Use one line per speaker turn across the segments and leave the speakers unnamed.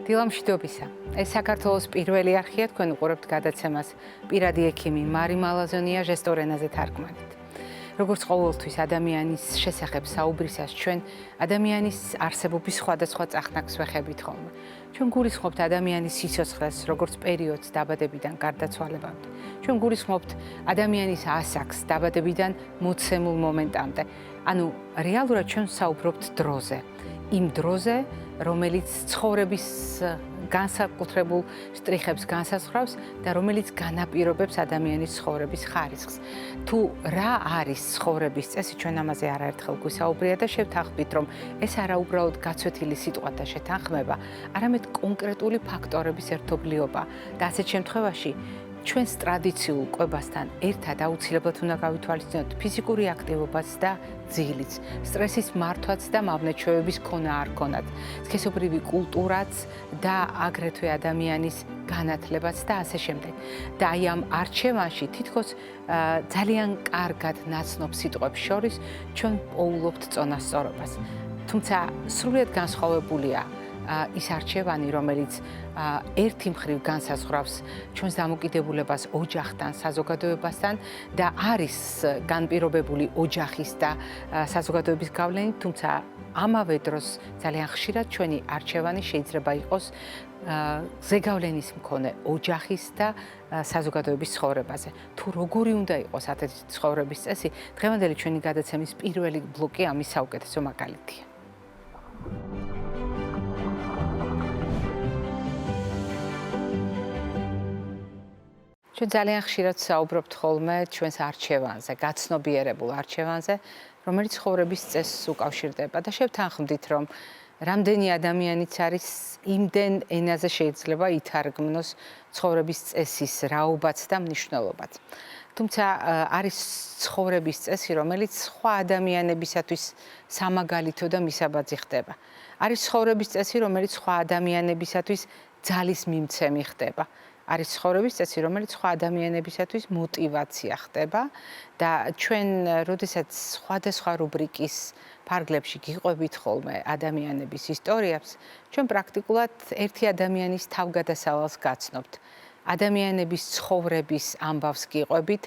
დილამშვიდობისა. ეს საქართველოს პირველი არხია, თქვენ უყურებთ გადაცემას პირადი ექიმი მარი მალაზონია ჟესტორ ენაზე თარგმანით. როგორც ყოველთვის ადამიანის შესახებ საუბრისას ჩვენ ადამიანის არსებობის სხვადასხვა წახნაგს ვეხებით ხოლმე. ჩვენ გულისხმობთ ადამიანის სიცოცხლეს, როგორც პერიოდს დაბადებიდან გარდაცვალებამდე. ჩვენ გულისხმობთ ადამიანის ასაკს დაბადებიდან მოცემულ მომენტამდე. ანუ რეალურად ჩვენ საუბრობთ დროზე. იმ დროზე, რომელიც ცხოვრების განსაკუთრებულ შტრიხებს განსაზღვრავს და რომელიც განაპირობებს ადამიანის ცხოვრების ხარისხს. თუ რა არის ცხოვრების წესი, ჩვენ ამაზე არაერთხელ გვისაუბრია და შევთანხმდით, რომ ეს არა უბრალოდ გაცვეთილი სიტყვა და შეთანხმება, არამედ კონკრეტული ფაქტორების ერთობლიობა და ასეთ შემთხვევაში ჩვენს ტრადიციულ კვებასთან ერთად აუცილებლად უნდა გავითვალისწინოთ ფიზიკური აქტივობაც და ძილიც, სტრესის მართვაც და მავნეჩვევების ქონა არ ქონათ, სქესობრივი კულტურაც და აგრეთვე ადამიანის განათლებაც და ასე შემდეგ. და აი ამ არჩევანში თითქოს ძალიან კარგად ნაცნობ სიტყვებს შორის ჩვენ პოულობთ წონასწორობას. თუმცა სრულიად განსხვავებულია ის არჩევანი, რომელიც ერთი მხრივ განსაზღვრავს ჩვენს დამოკიდებულებას ოჯახთან, საზოგადოებასთან და არის განპირობებული ოჯახის და საზოგადოების გავლენით, თუმცა ამავე დროს ძალიან ხშირად ჩვენი არჩევანი შეიძლება იყოს ზეგავლენის მქონე ოჯახის და საზოგადოების ცხოვრებაზე. თუ როგორი უნდა იყოს ასეთი ცხოვრების წესი, დღევანდელი ჩვენი გადაცემის პირველი ბლოკი ამის საუკეთესო მაგალითია. ჩვენ ძალიან ხშირად საუბრობთ ხოლმე ჩვენს არჩევანზე, გაცნობიერებულ არჩევანზე, რომელიც ცხოვრების წესს უკავშირდება და შევთანხმდით, რომ რამდენი ადამიანიც არის იმდენ ენაზე შეიძლება ითარგმნოს ცხოვრების წესის რაობაც და მნიშვნელობაც. თუმცა არის ცხოვრების წესი, რომელიც სხვა ადამიანებისათვის სამაგალითო და მისაბაძი ხდება. არის ცხოვრების წესი, რომელიც სხვა ადამიანებისათვის ძალის მიმცემი ხდება. არის ცხოვრების წესი, რომელიც სხვა ადამიანებისათვის мотиваცია ხდება და ჩვენ, როდესაც სხვადასხვა რუბრიკის ფარგლებში გიყვებით ხოლმე ადამიანების ისტორიებს, ჩვენ პრაქტიკულად ერთი ადამიანის თავგადასავალს გაცნობთ. ადამიანების ცხოვრების ამბავს გიყვებით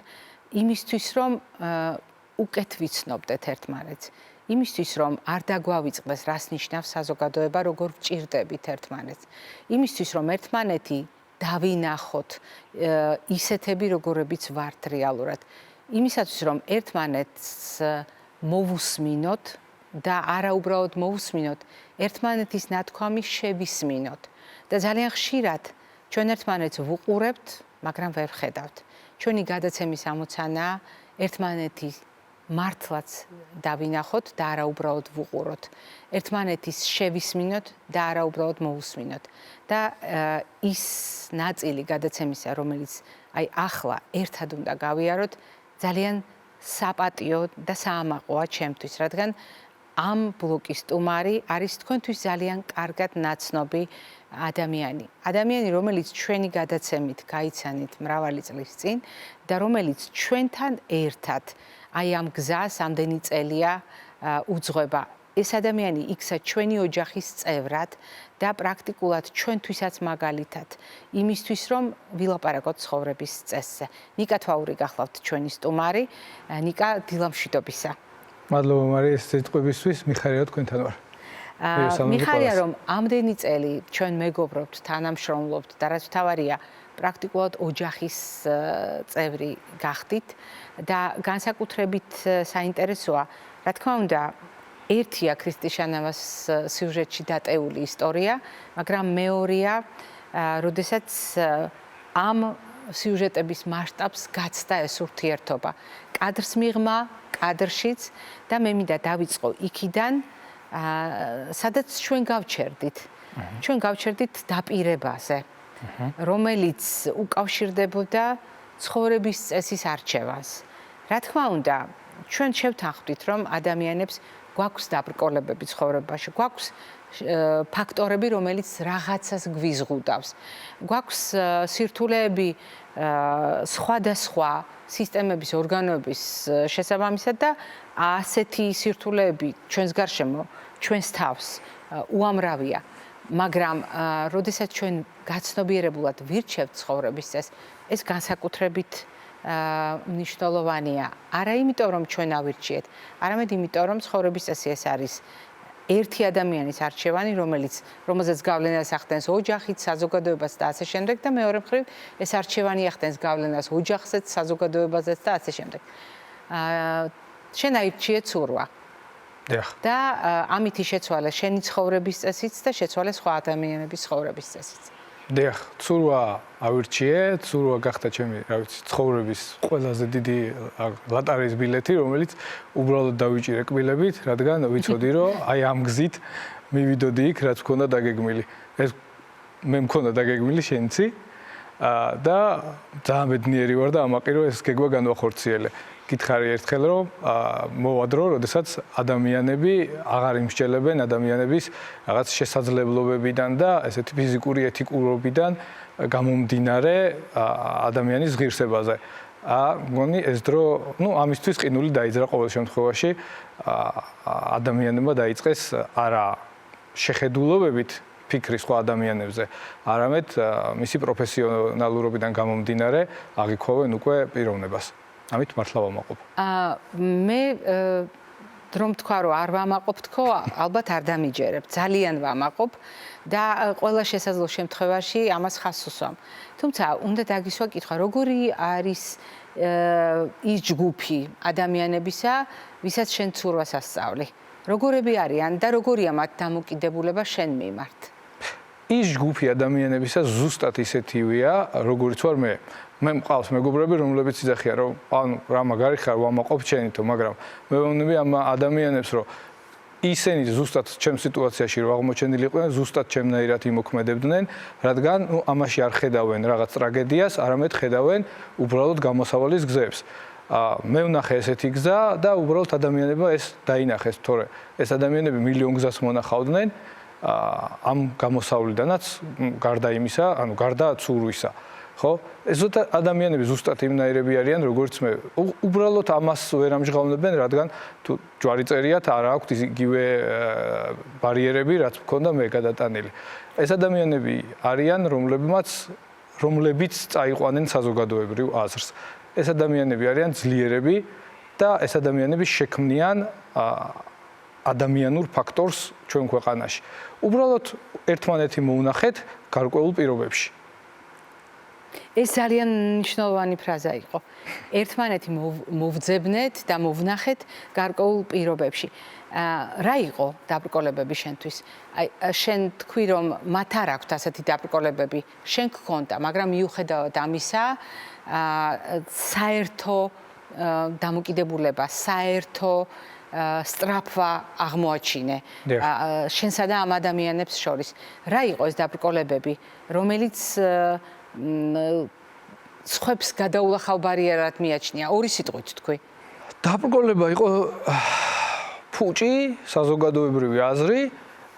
იმისთვის, რომ უკეთ ვიცნობდეთ ერთმანეთს. იმისთვის, რომ არ დაგვავიწყდეს, რას ნიშნავს საზოგადოება, როგორ ვჭირდებით ერთმანეთს. იმისთვის, რომ ერთმანეთი დავინახოთ ისეთები, როგორებიც ვართ რეალურად. იმისათვის, რომ ერთმანეთს მოვუსმინოთ და არა უბრალოდ მოვუსმინოთ, ერთმანეთის ნათქვამი შევისმინოთ. და ძალიან ხშირად ჩვენ ერთმანეთს ვუყურებთ, მაგრამ ვერ ვხედავთ. ჩვენი გადაცემის ამოცანაა ერთმანეთის მართლაც დავინახოთ და არა უბრალოდ ვუყუროთ. ერთმანეთის შევისმინოთ და არა უბრალოდ მოვუსმინოთ. და ის ნაწილი გადაცემისა, რომელიც აი ახლა ერთად უნდა გავიაროთ, ძალიან საპატიო და საამაყოა ჩემთვის, რადგან ამ ბლოკის სტუმარი არის თქვენთვის ძალიან კარგად ნაცნობი ადამიანი. ადამიანი, რომელიც ჩვენი გადაცემით გაიცანით მრავალი წლის წინ და რომელიც ჩვენთან ერთად აი ამ გზას ამდენი წელია უძღვება. ეს ადამიანი იქცა ჩვენი ოჯახის წევრად და პრაქტიკულად ჩვენთვისაც მაგალითად იმისთვის, რომ ვილაპარაკოთ ცხოვრების წესზე. ნიკა თვაური გახლავთ ჩვენი სტუმარი. ნიკა, დილამშვიდობისა.
მადლობა მარი, ეს სიტყვებისთვის, მიხარია თქვენთან ვარ.
მიხარია, რომ ამდენი წელი ჩვენ მეგობრობთ, თანამშრომლობთ და რაც თავარია, პრაქტიკულად ოჯახის წევრი გახდით და განსაკუთრებით საინტერესოა, რა თქმა უნდა, ერთია ქრისტიშანავას სიუჟეტში დატეული ისტორია, მაგრამ მეორეა, როდესაც ამ სიუჟეტების მასშტაბს გაცდა ეს ურთიერთობა. კადრს მიღმა, კადრშიც და მე მინდა დავიწყო იქიდან, სადაც ჩვენ გავჩერდით. ჩვენ გავჩერდით დაპირებაზე, რომელიც უკავშირდებოდა ცხოვრების წესის არჩევანს. რა თქმა უნდა, ჩვენ შევთანხმდით, რომ ადამიანებს გვაქვს დაბრკოლებები ცხოვრებაში, გვაქვს ფაქტორები, რომელიც რაღაცას გვიზღუდავს. გვაქვს სირთულეები სხვადასხვა სისტემების, ორგანოების შესაბამისად და ასეთი სირთულეები ჩვენს გარშემო, ჩვენს თავს უამრავია. მაგრამ როდესაც ჩვენ გაცნობიერებულად ვირჩევთ ცხოვრების წესს, ეს განსაკუთრებით მნიშვნელოვანია. არა იმიტომ, რომ ჩვენ ავირჩიეთ, არამედ იმიტომ, რომ ცხოვრების წესი ეს არის ერთი ადამიანის არჩევანი, რომელზეც გავლენას ახდენს ოჯახით, საზოგადოებაც და ასე შემდეგ და მეორე მხრივ ეს არჩევანი ახდენს გავლენას ოჯახზეც, საზოგადოებაზეც და ასე შემდეგ. შენ აირჩიე ცურვა. და ამითი შეცვალე შენი ცხოვრების წესიც და შეცვალე სხვა ადამიანების ცხოვრების წესიც.
დიახ, ცურვა ავირჩიე, ცურვა გახდა ჩემი, რა ვიცი, ცხოვრების ყველაზე დიდი ლატარიის ბილეთი, რომელიც უბრალოდ დავიჭირე კბილებით, რადგან ვიცოდი, რომ აი ამ გზით მივიდოდი იქ, რაც მქონდა დაგეგმილი. ეს მე მქონდა დაგეგმილი, შენიცი და ძალიან ბედნიერი ვარ და ამაყი რომ ეს გეგმა განვახორციელე. გითხარი ერთხელ რომ მოვა დრო, როდესაც ადამიანები აღარ იმსჯელებენ ადამიანების რაღაც შესაძლებლობებიდან და ესეთი ფიზიკური ეთიკურობიდან გამომდინარე ადამიანის ღირსებაზე. მგონი ეს დრო, ამისთვის ყინული დაიძრა ყოველ შემთხვევაში ადამიანებმა დაიწყეს არა შეხედულობებით ფიქრი სხვა ადამიანებზე, არამედ მისი პროფესიონალურობიდან გამომდინარე აღიქვავენ უკვე პიროვნებას. ამით მართლა ვამაყობ.
მე რომ თქვა რომ არ ვამაყობ თქო, ალბათ არ დამიჯერებ. ძალიან ვამაყობ და ყველა შესაძლო შემთხვევაში ამას ხაზს უსვამ. თუმცა უნდა დაგისვა კითხვა, როგორი არის ის ჯგუფი ადამიანებისა, ვისაც შენ ცურვას ასწავლი? როგორები არიან და როგორია მათ დამოკიდებულება შენ მიმართ?
ის ჯგუფი ადამიანებისა ზუსტად ისეთივეა, როგორიც ვარ მე. მე მყავს მეგობრები, რომლებიც იძახიან, რომ ანუ რა მაგარი ხარ, ვამაყობ შენითო, მაგრამ მე ვამბობ ამ ადამიანებს, რომ ისინი ზუსტად ჩემ სიტუაციაში რომ აღმოჩენილიყვნენ, ზუსტად ჩემნაირად იმოქმედებდნენ, რადგან ამაში არ ხედავენ რაღაც ტრაგედიას, არამედ ხედავენ უბრალოდ გამოსავალის გზებს. მე ვნახე ესეთი გზა და უბრალოდ ადამიანებმა ეს დაინახეს, თორე ეს ადამიანები მილიონ გზას მონახავდნენ ამ გამოსავლიდანაც გარდა იმისა, ანუ გარდა ცურვისა. ხო? ეს ადამიანები ზუსტად იმნაირები არიან, როგორც მე. უბრალოდ ამას ვერ ამჟღავნებენ, რადგან თუ ჯვარი წერიათ, არ აქვთ იგივე ბარიერები, რაც მქონდა მე გადატანილი. ეს ადამიანები არიან, რომლებიც წაიყვანენ საზოგადოებრივ აზრს. ეს ადამიანები არიან ძლიერები და ეს ადამიანები შექმნიან ადამიანურ ფაქტორს ჩვენ ქვეყანაში. უბრალოდ ერთმანეთი მოუნახეთ გარკვეულ პირობებში.
ეს ძალიან მნიშვნელოვანი ფრაზა იყო. ერთმანეთი მოვძებნეთ და მოვნახეთ გარკვეულ პირობებში. რა იყო დაბრკოლებები შენთვის? აი შენ თქვი რომ მათ არ აქვთ ასეთი დაბრკოლებები, შენ გქონდა, მაგრამ მიუხედავად ამისა, საერთო დამოკიდებულება, საერთო სწრაფვა აღმოაჩინე შენსა და ამ ადამიანებს შორის. რა იყო ეს დაბრკოლებები, რომელიც სხვებს გადაულახავ ბარიერად მიაჩნია? ორი სიტყვით თქვი.
დაბრკოლება იყო ფუჭი, საზოგადოებრივი აზრი,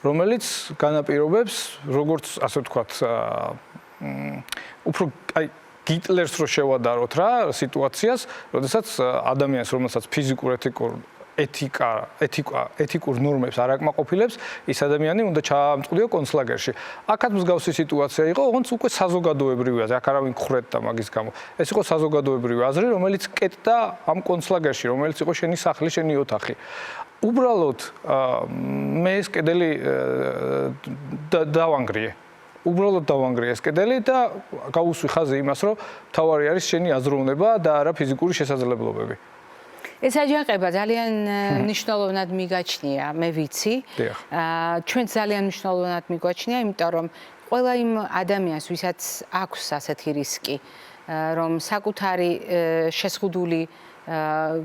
რომელიც განაპირობებს, როგორც ასე ვთქვათ, უფრო აი გიტლერს რო შევადაროთ რა სიტუაციას, როდესაც ადამიანს, რომელსაც ფიზიკურ ეთიკურ ნორმებს არ აკმაყოფილებს, ის ადამიანი უნდა ჩაამწყდიო კონცლაგერში. აქაც მსგავსი სიტუაცია იყო, ოღონდ უკვე საზოგადოებრივი აზრი, აქ არავინ ხვრეტდა მაგის გამო. ეს იყო საზოგადოებრივი აზრი, რომელიც კეტდა ამ კონცლაგერში, რომელიც იყო შენი სახლი, შენი ოთახი. უბრალოდ მე ეს კედელი დავანგრიე. უბრალოდ დავანგრიე ეს კედელი და გავუსვი ხაზი იმას, რომ თავარი არის შენი აზროვნება და არა ფიზიკური შესაძლებლობები.
ეს აჯანყება ძალიან მნიშვნელოვნად მიგაჩნია, მე ვიცი. ჩვენ ძალიან მნიშვნელოვნად მიგვაჩნია, იმიტომ რომ ყველა იმ ადამიანს, ვისაც აქვს ასეთი რისკი, რომ საკუთარი შეზღუდული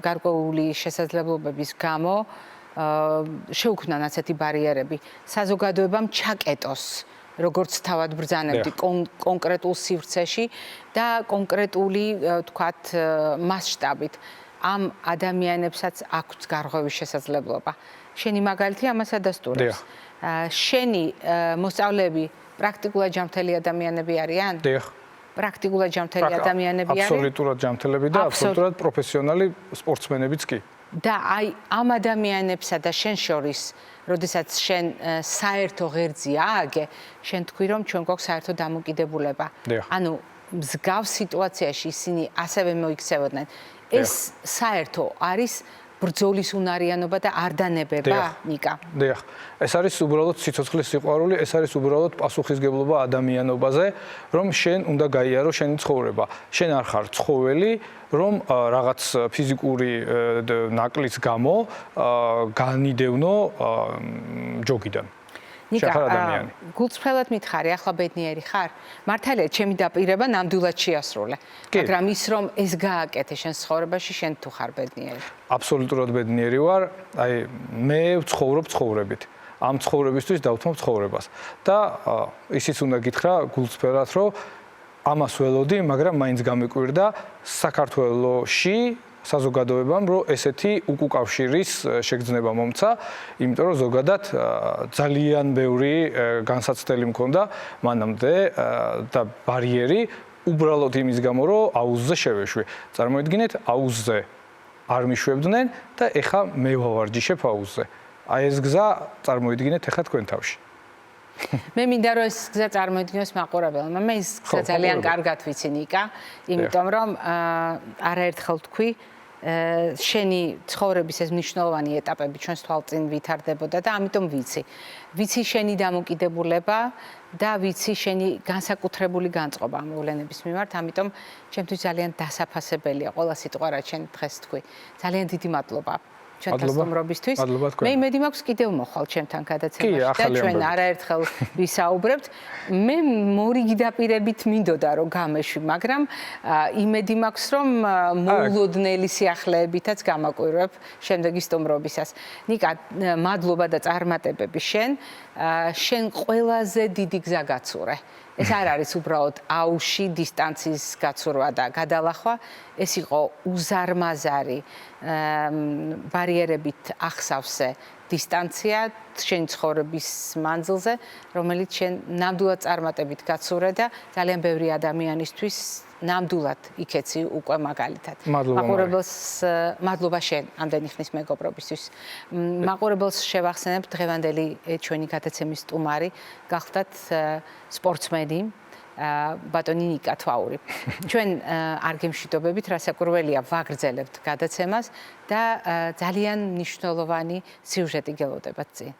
გარკვეული შესაძლებლობების გამო შეუქმნან ასეთი ბარიერები, საზოგადოებამ ჩაკეტოს როგორც თავად ბრძანებდი კონკრეტულ სივრცეში და კონკრეტული, ვთქვათ, მასშტაბით. ამ ადამიანებსაც აქვს გარღვევის შესაძლებლობა. შენი მაგალითი ამას ადასტურებს. შენი მოსწავლეები პრაქტიკულად ჯანმრთელი ადამიანები არიან?
დიახ.
პრაქტიკულად ჯანმრთელი ადამიანები არიან?
აბსოლუტურად ჯანმრთელები და აბსოლუტურად პროფესიონალი სპორტსმენებიც კი.
და აი ამ ადამიანებსა და შენ შორის, როდესაც შენ საერთო ღერძი ააგე, შენ თქვი რომ ჩვენ გვაქვს საერთო დამოკიდებულება. ანუ მსგავს სიტუაციაში ისინი ასევე მოიქცევოდნენ. ეს საერთო არის ბრძოლის უნარიანობა და არ დანებება, ნიკა.
დიახ. ეს არის უბრალოდ სიცოცხლის სიყვარული, ეს არის უბრალოდ პასუხისგებლობა ადამიანობაზე, რომ შენ უნდა გაიარო შენი ცხოვრება. შენ არ ხარ ცხოველი, რომ რაღაც ფიზიკური ნაკლის გამო განიდევნო ჯოგიდან.
ნიკა, გულწრფელად მითხარი, ახლა ბედნიერი ხარ? მართალია, ჩემი დაპირება ნამდვილად შეასრულე. მაგრამ ის რომ ეს გააკეთე შენ ცხოვრებაში, შენ თუ ხარ ბედნიერი?
აბსოლუტურად ბედნიერი ვარ. აი, მე ვცხოვრობ ცხოვრებით. ამ ცხოვრებისთვის დავთმობ ცხოვრებას. და ისიც უნდა გითხრა გულწრფელად, რომ ამას ველოდი, მაგრამ მაინც გამიკვირდა საქართველოში საზოგადოებამ, რომ ესეთი უკუკავშირის შეგრძნება მომცა, იმიტომ რომ ზოგადად ძალიან ბევრი განსაცდელი მქონდა მანამდე და ბარიერი უბრალოდ იმის გამო, რომ აუზზე შევეშვი. წარმოიდგინეთ, აუზზე არ მიშვებდნენ და ეხა მე ვავარჯიშებ აუზზე. აი ეს გზა წარმოიდგინეთ ეხა თქვენ თავში.
მე მინდა რომ ეს გზა წარმოიდგინოს მაყურებელმა. მე ეს გზა ძალიან კარგად ვიცი, ნიკა, იმიტომ რომ არაერთხელ თქვი შენი ცხოვრების ეს მნიშვნელოვანი ეტაპები ჩვენს თვალწინ ვითარდებოდა და ამიტომ ვიცი. ვიცი შენი დამოკიდებულება და ვიცი შენი განსაკუთრებული განწყობა მოვლენების მიმართ, ამიტომ ჩემთვის ძალიან დასაფასებელია ყველა სიტყვა, რაც შენ დღეს თქვი. ძალიან დიდი მადლობა. ჩვენთან სტუმრობისთვის. მე იმედი მაქვს კიდევ მოხვალ ჩემთან გადაცემაში და ჩვენ არაერთხელ ვისაუბრებთ. მე მორიგი დაპირებით მინდოდა რომ გამეშვი, მაგრამ იმედი მაქვს რომ მოულოდნელი სიახლეებითაც გამაკვირვებ შემდეგი სტუმრობისას. ნიკა, მადლობა და წარმატებები შენ. შენ ყველაზე დიდი გზა გაცურე. ეს არ არის უბრალოდ აუში დისტანციის გაცურვა და გადალახვა, ეს იყო უზარმაზარი ბარიერებით ახსავსე დისტანცია შენი ცხოვრების მანძილზე, რომელიც შენ ნამდვილად წარმატებით გაცურე და ძალიან ბევრი ადამიანისთვის ნამდვილად იქეცი უკვე მაგალითად. მაყურებელს მადლობა შენ ამდენი ხნის მეგობრობისთვის. მაყურებელს შევახსენებ დღევანდელი ჩვენი გადაცემის სტუმარი გახლდათ სპორტსმენი ბატონი ნიკა თვაური. ჩვენ არ გემშვიდობებით, რასაკვირველია ვაგრძელებთ გადაცემას და ძალიან მნიშვნელოვანი სიუჟეტი გელოდებათ წინ.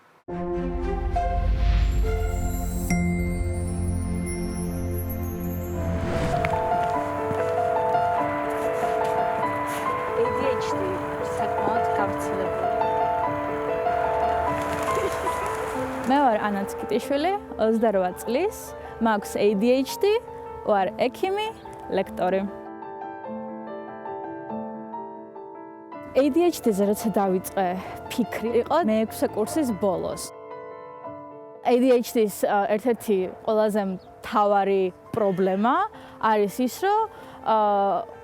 მე ვარ ანა ცკიტიშვილი, 28 წლის, მაქვს ADHD, ვარ ექიმი, ლექტორი. ADHD-ზე როცა დავიწყე ფიქრი, იყო მე-6 კურსის ბოლოს. ADHD-ის ერთ-ერთი ყველაზე მთავარი პრობლემა არის ის, რომ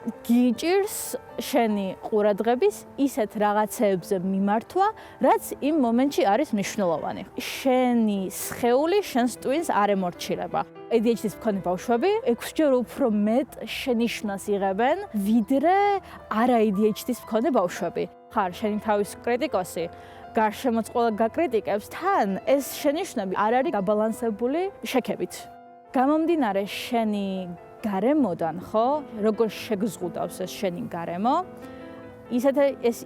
გიჭირს შენი ყურადღების ისეთ რაღაცეებზე მიმართვა, რაც იმ მომენტში არის მნიშვნელოვანი. შენი სხეული შენს ტვინს არ ემორჩილება. ADHD-ის მქონე ბავშვები 6-ჯერ უფრო მეტ შენიშვნას იღებენ, ვიდრე არა ADHD-ის მქონე ბავშვები. ხარ შენი თავის კრიტიკოსი, გარშემოც ყველა გაკრიტიკებს, თან ეს შენიშვნები არ არის გაბალანსებული შექებით. გამომდინარე შენი გარემოდან, ხო? როგორ შეგზღუდავს ეს შენი გარემო?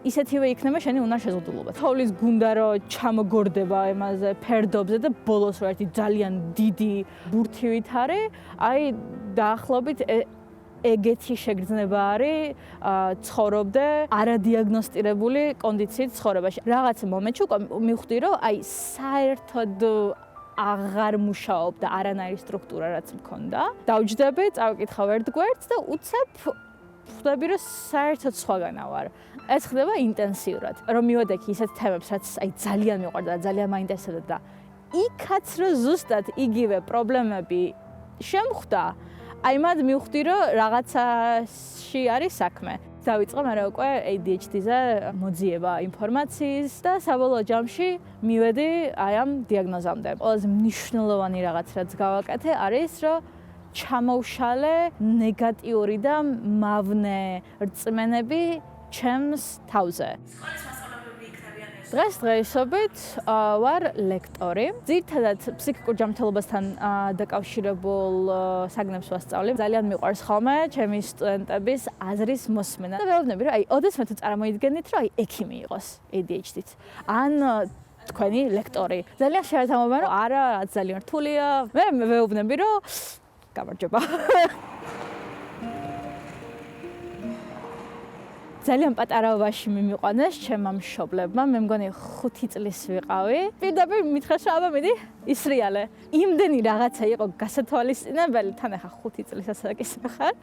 ისეთივე იქნება შენი უნარშეზღუდულობა. თოვლის გუნდა რომ ჩამოგორდება იმაზე ფერდობზე და ბოლოს რა ერთი ძალიან დიდი ბურთივით არის, აი დაახლოებით ეგეთი შეგრძნება არის ცხოვრობდე არადიაგნოსტირებული კონდიციით ცხოვრებაში. რაღაც მომენტში უკვე მივხვდი რომ აი საერთოდ აღარ მუშაობდა არანაირი სტრუქტურა რაც მქონდა. დავჯდები, წავიკითხავ ერთ-გვერდს და უცებ ხვდები რომ საერთოდ სხვაგანა ვარ. ეს ხდება ინტენსიურად. რომ მივედექი ისეთ თემებს, რაც აი ძალიან მიყვარდა და ძალიან მაინტერესებდა და იქაც რომ ზუსტად იგივე პრობლემები შემხვდა, აი მად მივხვდი რომ რაღაცაში არის საქმე. დავიწყე მე უკვე ADHD-ზე მოძიება ინფორმაციის და საბოლოო ჯამში მივედი აი ამ დიაგნოზამდე. ყველაზე მნიშვნელოვანი რაღაც რაც გავაკეთე არის რომ ჩამოვშალე ნეგატიური და მავნე რწმენები ჩემს თავზე. დღესდღეობით ვარ ლექტორი. ძირითადად ფსიქიკურ ჯანმრთელობასთან დაკავშირებულ საგნებს ვასწავლებ. ძალიან მიყვარს ხოლმე ჩემი სტუდენტების აზრის მოსმენა. და ვეუბნები, რომ ოდესმე თუ წარმოიდგენით, რომ ექიმი იყოს ADHD-ით. ან თქვენი ლექტორი. ძალიან შეერთამობენ, რომ არა, ძალიან რთულია. მე ვეუბნები, რომ გამარჯობა. ძალიან პატარაობაში მიმიყვანეს ჩემმა მშობლებმა, მე მგონი 5 წლის ვიყავი. პირდაპირ მითხრეს, რომ აბა მიდი ისრიალე. იმდენი რაღაცა იყო გასათვალისწინებელი, თან ახლა 5 წლის ასაკის ხარ.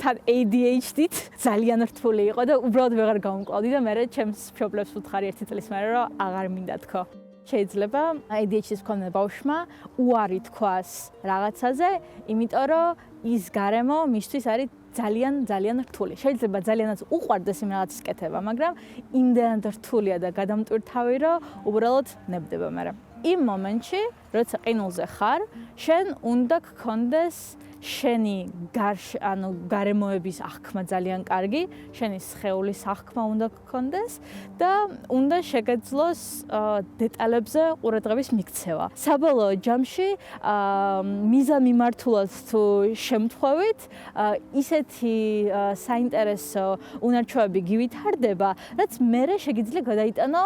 თან ADHD-ით ძალიან რთული იყო და უბრალოდ ვეღარ გამომკლავდი და მე ჩემს მშობლებს ვუთხარი 1 წლის მერე, რომ აღარ მინდა თქო. შეიძლება ADHD-ის მქონე ბავშვმა უარი თქვას რაღაცაზე, იმიტომ რომ ის გარემო მისთვის არის ძალიან რთული. შეიძლება ძალიანაც უყვარდეს იმ რაღაცის კეთება, მაგრამ იმდენად რთულია და გადამტვირთავი, რომ უბრალოდ ნებდება მე. იმ მომენტში, როცა ყინულზე ხარ, შენ უნდა გქონდეს შენი გარემოების აღქმა ძალიან კარგი, შენი სხეულის აღქმა უნდა გქონდეს და უნდა შეგეძლოს დეტალებზე ყურადღების მიქცევა. საბოლოო ჯამში მიზამიმართულად თუ შემთხვევით, ისეთი საინტერესო უნარჩვევები გივითარდება, რაც მერე შეგიძლია გადაიტანო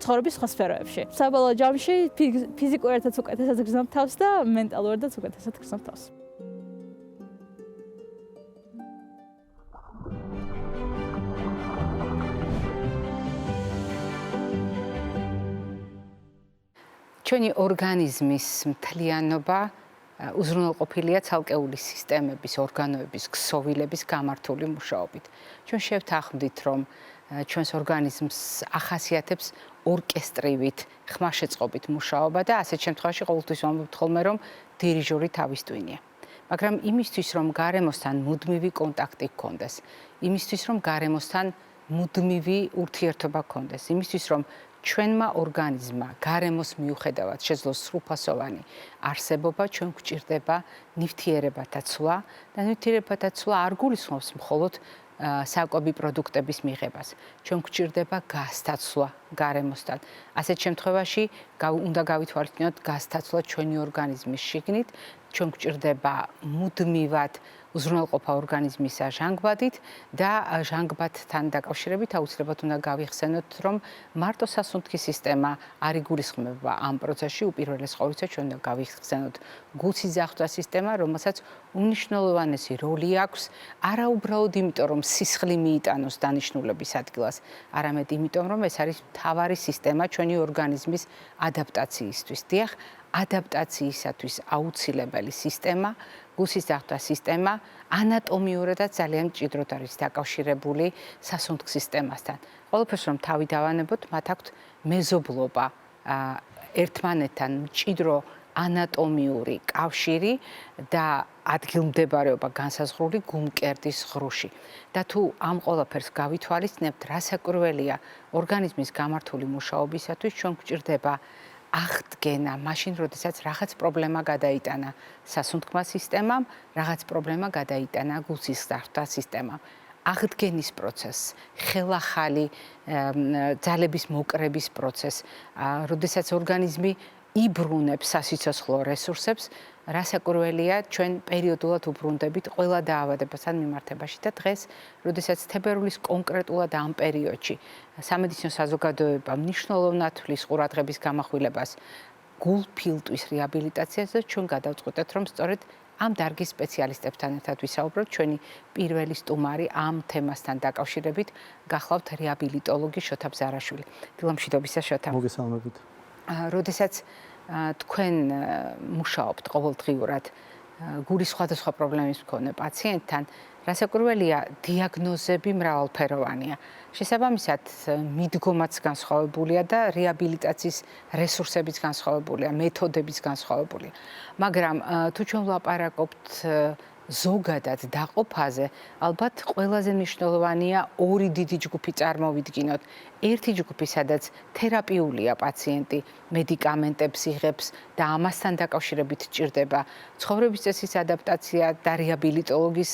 ცხოვრების სხვა სფეროებში. საბოლოო ჯამში ფიზიკურადაც უკეთესად გრძნობ თავს და მენტალურადაც უკეთესად გრძნობ თავს.
ჩვენი ორგანიზმის მთლიანობა უზრუნველყოფილია ცალკეული სისტემების, ორგანოების, ქსოვილების გამართული მუშაობით. ჩვენ შევთანხმდით, რომ ჩვენს ორგანიზმს ახასიათებს ორკესტრივით, ხმაშეწყობით მუშაობა და ასეთ შემთხვევაში ყოველთვის ვამბობთ ხოლმე, რომ დირიჟორი თავის ტვინია. მაგრამ იმისთვის, რომ გარემოსთან მუდმივი კონტაქტი გქონდეს, იმისთვის, რომ გარემოსთან მუდმივი ურთიერთობა გქონდეს, იმისთვის, რომ ჩვენმა ორგანიზმმა გარემოს მიუხედავად შეძლოს სრულფასოვანი არსებობა, ჩვენ გვჭირდება ნივთიერებათა ცვლა და ნივთიერებათა ცვლა არ გულისხმობს მხოლოდ საკვები პროდუქტების მიღებას. ჩვენ გვჭირდება გაზთა გარემოსთან. ასეთ შემთხვევაში უნდა გავითვალისწინოთ გაზთა ჩვენი ორგანიზმის შიგნით, ჩვენ გვჭირდება მუდმივად უზრუნველყოფა ორგანიზმისა ჟანგბადით და ჟანგბადთან დაკავშირებით აუცილებლად უნდა გავიხსენოთ, რომ მარტო სასუნთქი სისტემა არ იგულისხმება ამ პროცესში, უპირველეს ყოვლისა ჩვენ უნდა გავიხსენოთ გუცის ზახტვა სისტემა, რომელსაც უმნიშვნელოვანესი როლი აქვს, არა უბრალოდ იმიტომ, რომ სისხლი მიიტანოს დანიშნულების ადგილას, არამედ იმიტომ, რომ ეს არის მთავარი სისტემა ჩვენი ორგანიზმის ადაპტაციისთვის. დიახ, ადაპტაციისათვის აუცილებელი სისტემა, გუსის ზახტვა სისტემა ანატომიურადაც ძალიან მჭიდროდ არის დაკავშირებული სასუნთქ სისტემასთან. ყველაფერს რომ თავი დავანებოთ, მათ აქვთ მეზობლობა ერთმანეთთან მჭიდრო ანატომიური კავშირი და ადგილმდებარეობა განსაზღვრული გულმკერდის ღრუში. და თუ ამ ყველაფერს გავითვალისწინებთ, რასაკვირველია, ორგანიზმის გამართული მუშაობისათვის ჩვენ გვჭირდება აღდგენა, მაშინ როდესაც რაღაც პრობლემა გადაიტანა სასუნთქმა სისტემამ, რაღაც პრობლემა გადაიტანა გულსის ზახტვა სისტემამ. აღდგენის პროცესს, ხელახალი ძალების მოკრების პროცესს, როდესაც ორგანიზმი იბრუნებს სასიცოცხლო რესურსებს, რასაკვირველია, ჩვენ პერიოდულად უბრუნდებით ყველა დაავადებასთან მიმართებაში და დღეს, როდესაც თებერვლის კონკრეტულად ამ პერიოდში სამედიცინო საზოგადოება მნიშვნელოვნად თვლის ყურადღების გამახვილებას გულფილტვის რეაბილიტაციას და ჩვენ გადავწყვეტეთ, რომ სწორედ ამ დარგის სპეციალისტებთან ერთად ვისაუბროთ. ჩვენი პირველი სტუმარი ამ თემასთან დაკავშირებით გახლავთ რეაბილიტოლოგი შოთა ბზარაშვილი. დილამშვიდობისა შოთა.
მოგესალმებით.
როდესაც თქვენ მუშაობთ ყოველდღიურად გულის სხვადასხვა პრობლემის მქონე პაციენტთან, რასაკვირველია, დიაგნოზები მრავალფეროვანია. შესაბამისად, მიდგომაც განსხვავებულია და რეაბილიტაციის რესურსებიც განსხვავებულია, მეთოდებიც განსხვავებულია. მაგრამ თუ ჩვენ ვლაპარაკობთ ზოგადად დაყოფაზე ალბათ ყველაზე მნიშვნელოვანია ორი დიდი ჯგუფი წარმოვიდგინოთ. ერთი ჯგუფი, სადაც თერაპიულია პაციენტი, მედიკამენტებს იღებს და ამასთან დაკავშირებით ჭირდება ცხოვრების წესის ადაპტაცია და რეაბილიტოლოგის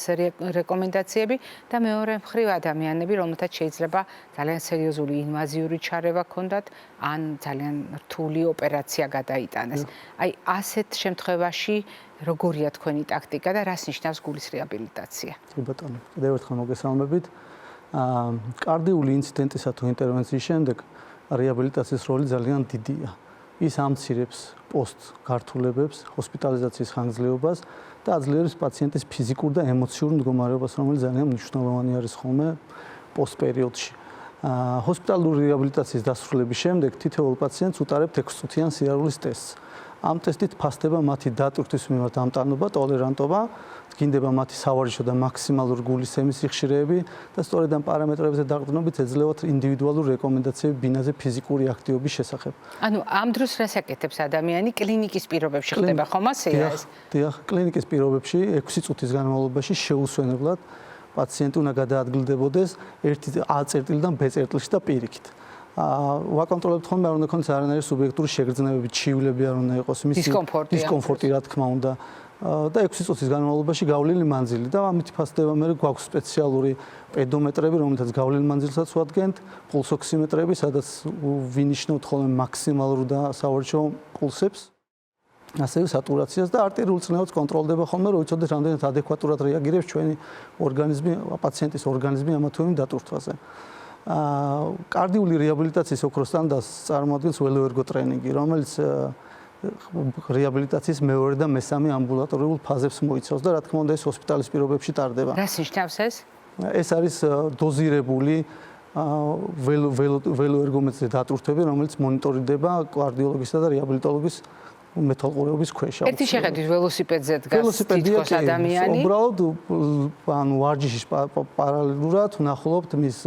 რეკომენდაციები და მეორე მხრივ ადამიანები, რომელთაც შეიძლება ძალიან სერიოზული ინვაზიური ჩარევა ჰქონდათ ან ძალიან რთული ოპერაცია გადაიტანეს. აი ასეთ შემთხვევაში როგორია თქვენი ტაქტიკა და რას ნიშნავს გულის რეაბილიტაცია?
კი ბატონო, კიდევ ერთხელ მოგესალმებით. კარდიული ინციდენტისა თუ ინტერვენციის შემდეგ რეაბილიტაციის როლი ძალიან დიდია. ის ამცირებს პოსტგართულებებს, ჰოსპიტალიზაციის ხანგრძლივობას და აძლიერებს პაციენტის ფიზიკურ და ემოციურ მდგომარეობას, რომელიც ძალიან მნიშვნელოვანი არის ხოლმე პოსტპერიოდში. ჰოსპიტალური რეაბილიტაციის დასრულების შემდეგ თითოეულ პაციენტს უტარებთ 6 წუთიან სიარულის ტესტს. ამ ტესტით ფასდება მათი დატვირთვის მიმართ ამტანობა, ტოლერანტობა, გინდება მათი სავარჯიშო და მაქსიმალური გულისცემის სიხშირეები და სწორედ ამ პარამეტრებზე დაყრდნობით ეძლევათ ინდივიდუალური რეკომენდაციები ბინაზე ფიზიკური აქტივობის შესახებ.
ანუ ამ დროს რას აკეთებს ადამიანი? კლინიკის პირობებში ხდება ხომ ასეა ეს?
დიახ, კლინიკის პირობებში 6 წუთის განმავლობაში შეუსვენებლად პაციენტი უნდა გადაადგილდებოდეს ერთი A წერტილიდან B წერტილში და პირიქით. ვაკონტროლებთ ხოლმე არ უნდა ქონდეს არანაირი სუბიექტური შეგრძნებები, ჩივლები არ უნდა იყოს, მისი დისკომფორტი რა თქმა უნდა. და 6 წუთის განმავლობაში გავლილი მანძილი და ამით ფასდება მე გვაქვს სპეციალური პედომეტრები, რომელთაც გავლილი მანძილსაც ვადგენთ, პულსოქსიმეტრები, სადაც ვინიშნოთ ხოლმე მაქსიმალურ და სავარჯიშო პულსებს, ასევე სატურაციას და არტერიულ წნევებს კონტროლდება ხოლმე, რომ ვიცოდეთ რამდენად ადეკვატურად რეაგირებს ჩვენი ორგანიზმი, პაციენტის ორგანიზმი ამა თუ იმ დატვირთვაზე. კარდიული რეაბილიტაციის ოქროს სტანდარტს წარმოადგენს ველოერგო ტრენინგი, რომელიც რეაბილიტაციის მეორე და მესამე ამბულატორიულ ფაზებს მოიცავს და რა თქმა უნდა ეს ჰოსპიტალის პირობებში ტარდება.
რას ნიშნავს ეს?
ეს არის დოზირებული ველოერგომეტრზე დატვირთვები, რომელიც მონიტორდება კარდიოლოგისა და რეაბილიტოლოგის მეთვალყურეობის ქვეშ.
ერთი შეხედვით ველოსიპედზე დგას თითქოს ადამიანი.
უბრალოდ ანუ ვარჯიშის პარალელურად ვნახულობთ მის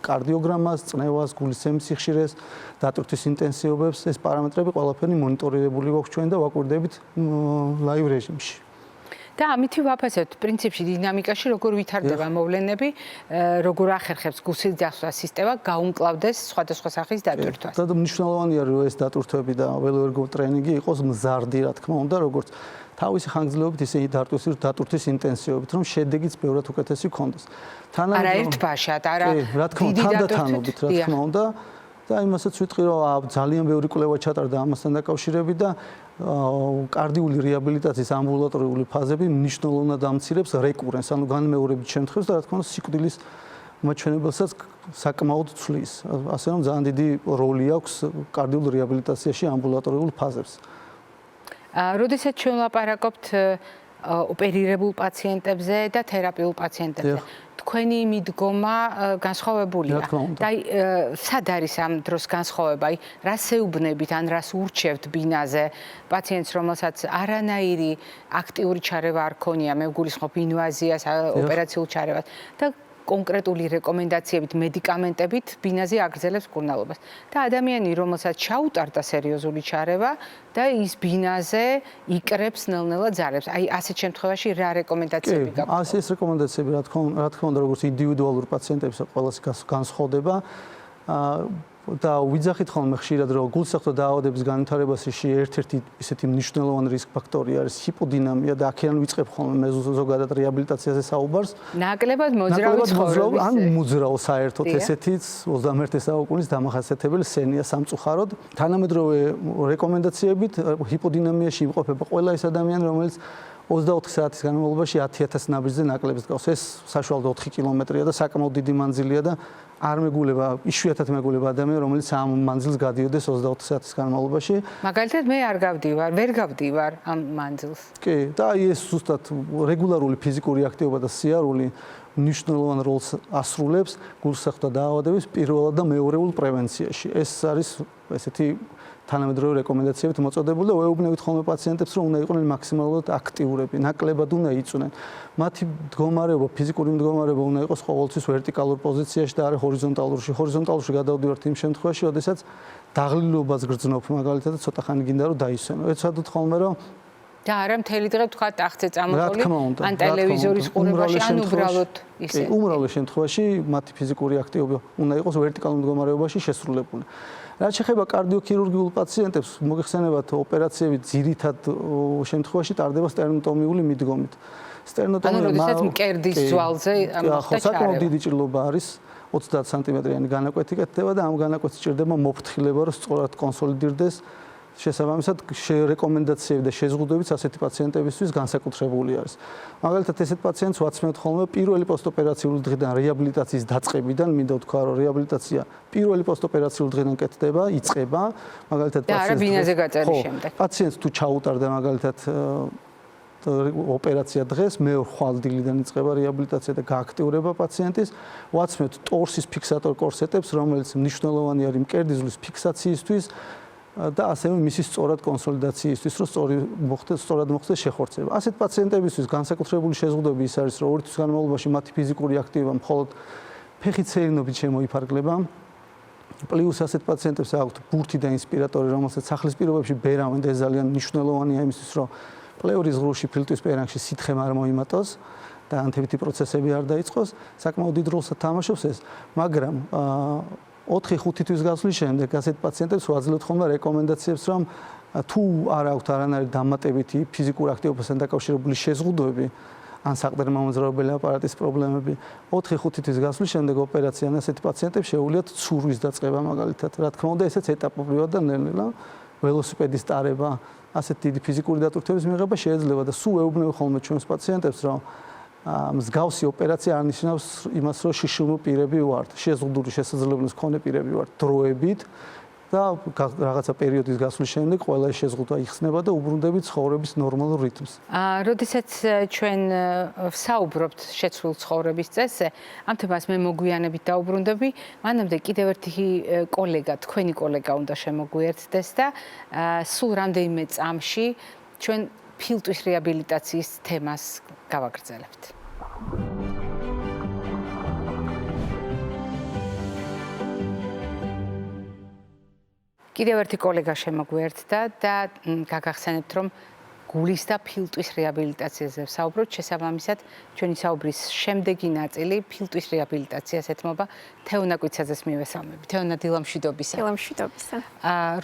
კარდიოგრამას, წნევას, გულისცემის სიხშირეს, დატვირთვის ინტენსივობებს, ეს პარამეტრები ყველაფერი მონიტორირებული გვაქვს ჩვენ და ვაკვირდებით ლაივ რეჟიმში.
და ამითი ვაფასებთ პრინციპში დინამიკაში როგორ ვითარდება მოვლენები, როგორ ახერხებს გულსიძახვა სისტემა გაუმკლავდეს სხვადასხვა სახის დატვირთვას.
და მნიშვნელოვანია რომ ეს დატვირთვები და ველოერგო ტრენინგი იყოს მზარდი, რა თქმა უნდა, როგორც თავისი ხანგრძლივობით, ისე დატვირთვის ინტენსივობით, რომ შედეგიც ბევრად უკეთესი გქონდეს.
არა ერთბაშად, არა
დიდი თანდათანობით, რა თქმა უნდა. და იმასაც ვიტყვი, რომ ძალიან ბევრი კვლევა ჩატარდა ამასთან დაკავშირებით და კარდიული რეაბილიტაციის ამბულატორიული ფაზები მნიშვნელოვნად ამცირებს რეკურენს, ანუ განმეორებით შემთხვევებს და რა თქმა უნდა სიკვდილის მაჩვენებელსაც საკმაოდ ცვლის. ასე რომ ძალიან დიდი როლი აქვს კარდიულ რეაბილიტაციაში ამბულატორიულ ფაზებს.
როდესაც ჩვენ ვლაპარაკობთ ოპერირებულ პაციენტებზე და თერაპიულ პაციენტებზე, თქვენი მიდგომა განსხვავებულია. და სად არის ამ დროს განსხვავება? რას ეუბნებით ან რას ურჩევთ ბინაზე პაციენტს, რომელსაც არანაირი აქტიური ჩარევა არ ქონია, მე ვგულისხმობ ინვაზიას, ოპერაციულ ჩარევას და კონკრეტული რეკომენდაციებით, მედიკამენტებით ბინაზე აგრძელებს მკურნალობას. და ადამიანი, რომელსაც ჩაუტარდა სერიოზული ჩარევა და ის ბინაზე იკრებს ნელ-ნელა ძალებს. აი ასეთ შემთხვევაში რა რეკომენდაციები გაქვთ?
ეს რეკომენდაციები რა თქმა უნდა, როგორც ინდივიდუალურ პაციენტებს ყველას განსხვავდება. და ვიძახით ხოლმე ხშირად, რომ გულსახმო დაავადების განვითარებაში ერთ-ერთი ისეთი მნიშვნელოვანი რისკ ფაქტორი არის ჰიპოდინამია და აქედან ვიწყებ ხოლმე მე ზოგადად რეაბილიტაციაზე საუბარს.
ნაკლებად მოძრავი ცხოვრების.
ან მოძრავ საერთოდ ესეთიც 21 საუკუნის დამახასიათებელი სენია სამწუხაროდ. თანამედროვე რეკომენდაციებით ჰიპოდინამიაში იმყოფება ყველა ეს ადამიანი, რომელიც 24 საათის განმავლობაში 10,000 ნაბიჯზე ნაკლებს გავს. ეს საშუალოდ 4 კილომეტრია და საკმაოდ დიდი მანძილია და არ მეგულება, იშვიათად მეგულება ადამიანი, რომელიც ამ მანძილს გადიოდეს 24 საათის განმავლობაში.
მაგალითად მე არ გავდივარ, ვერ გავდივარ ამ მანძილს.
კი, და ეს ზუსტად რეგულარული ფიზიკური აქტივობა და სიარული მნიშვნელოვან როლს ასრულებს გულსახმო დაავადების პირველად და მეორეულ პრევენციაში. ეს არის ესეთი თანამედროვე რეკომენდაციებით მოწოდებული და ვეუბნებით ხოლმე პაციენტებს, რომ უნდა იყვნენ მაქსიმალურად აქტიურები, ნაკლებად უნდა იწვნენ. მათი მდგომარეობა, ფიზიკური მდგომარეობა უნდა იყოს ყოველთვის ვერტიკალურ პოზიციაში და არა ჰორიზონტალურში. ჰორიზონტალურში გადავდივართ იმ შემთხვევაში, როდესაც დაღლილობას გრძნობ, მაგალითად, ცოტა ხანი გინდა რომ დაისვენო. ეცადოთ ხოლმე, რომ
და არა მთელი დღე თქვა ტახტზე
რა
წამოწოლი
თქმა უნდა,
ან ტელევიზორის ყურებაში ან უბრალოდ ისე.
უმრავლეს შემთხვევაში მათი ფიზიკური აქტივობა უნდა იყოს ვერტიკალურ მდგომარეობაში შესრულებული. რაც შეეხება კარდიოქირურგიულ პაციენტებს, მოგეხსენებათ, ოპერაციები ძირითად შემთხვევაში ტარდება სტერნოტომიული მიდგომით.
ანუ როდესაც მკერდის ძვალზე მოხდა ჩარევა.
საკმაოდ დიდი ჭრილობა არის 30 სანტიმეტრიანი განაკვეთი კეთდება და ამ განაკვეთს ჭირდება მოფრთხილება, რომ სწორად კონსოლიდირდეს. შესაბამისად, რეკომენდაციები და შეზღუდვებიც ასეთი პაციენტებისთვის განსაკუთრებული არის. მაგალითად, ესეთ პაციენტს ვაცმევთ ხოლმე პირველი პოსტოპერაციული დღიდან რეაბილიტაციის დაწყებიდან, მინდა ვთქვა, რომ რეაბილიტაცია პირველი პოსტოპერაციული დღიდან კეთდება, იწყება, მაგალითად
და არა ბინაზე გაწერის შემდეგ.
პაციენტს თუ ჩაუტარდა მაგალითად ოპერაცია დღეს, მეორე ხვალდილიდან იწყება რეაბილიტაცია და გააქტიურება პაციენტის. ვაცმევთ ტორსის ფიქსატორ კორსეტებს, რომელიც მნიშვნელოვანი არის მკერდის ფიქსაციისთვის. და ასევე მისი სწორად კონსოლიდაციისთვის, რომ სწორად მოხდეს შეხორცება. ასეთ პაციენტებისთვის განსაკუთრებული შეზღუდვები ის არის, რომ 2 თვის განმავლობაში მათი ფიზიკური აქტივობა მხოლოდ ფეხით სეირნობით შემოიფარგლება. პლუს ასეთ პაციენტებს აქვთ ბურთი და ინსპირატორი, რომელსაც სახლის პირობებში ბერავენ და ეს ძალიან მნიშვნელოვანია იმისთვის, რომ პლევრის ღრუში ფილტვის პერანგში სითხე არ მოიმატოს და ანთებითი პროცესები არ დაიწყოს. საკმაოდ დიდ როლს თამაშობს ეს, მაგრამ 4-5 თვის გასვლის შემდეგ ასეთ პაციენტებს ვაძლევთ ხოლმე რეკომენდაციებს, რომ თუ არ აქვთ არანაირი დამატებითი ფიზიკურ აქტივობასთან დაკავშირებული შეზღუდვები ან საყდრმამოძრავებელი აპარატის პრობლემები, 4-5 თვის გასვლის შემდეგ ოპერაციიდან ასეთი პაციენტებს შეუძლიათ ცურვის დაწყება მაგალითად. რა თქმა უნდა, ესეც ეტაპობრივად და ნელ-ნელა ველოსიპედის ტარება, ასეთ დიდი ფიზიკური დატვირთვების მიღება შეიძლება და სულ ეუბნები ხოლმე ჩვენს პაციენტებს, რომ მსგავსი ოპერაცია არ ნიშნავს იმას, რომ შიშრული პირები ვართ, შეზღუდული შესაძლებლობის მქონე პირები ვართ დროებით და რაღაცა პერიოდის გასვლის შემდეგ ყველა შეზღუდვა იხსნება და უბრუნდებით ცხოვრების ნორმალურ რიტმს.
როდესაც ჩვენ ვსაუბრობთ შეცვლილ ცხოვრების წესზე, ამ თემას მე მოგვიანებით დაუბრუნდები, მანამდე კიდევ ერთი კოლეგა, თქვენი კოლეგა უნდა შემოგვიერთდეს და სულ რამდენიმე წამში ჩვენ ფილტვის რეაბილიტაციის თემას გავაგრძელებთ. კიდევ ერთი კოლეგა შემოგვიერთდა და გაგახსენებთ, რომ გულის და ფილტვის რეაბილიტაციაზე ვსაუბრობთ. შესაბამისად, ჩვენი საუბრის შემდეგი ნაწილი ფილტვის რეაბილიტაციას ეთმობა. თეონა კვიცაძეს მივესალმები. თეონა, დილამშვიდობისა.
დილამშვიდობისა.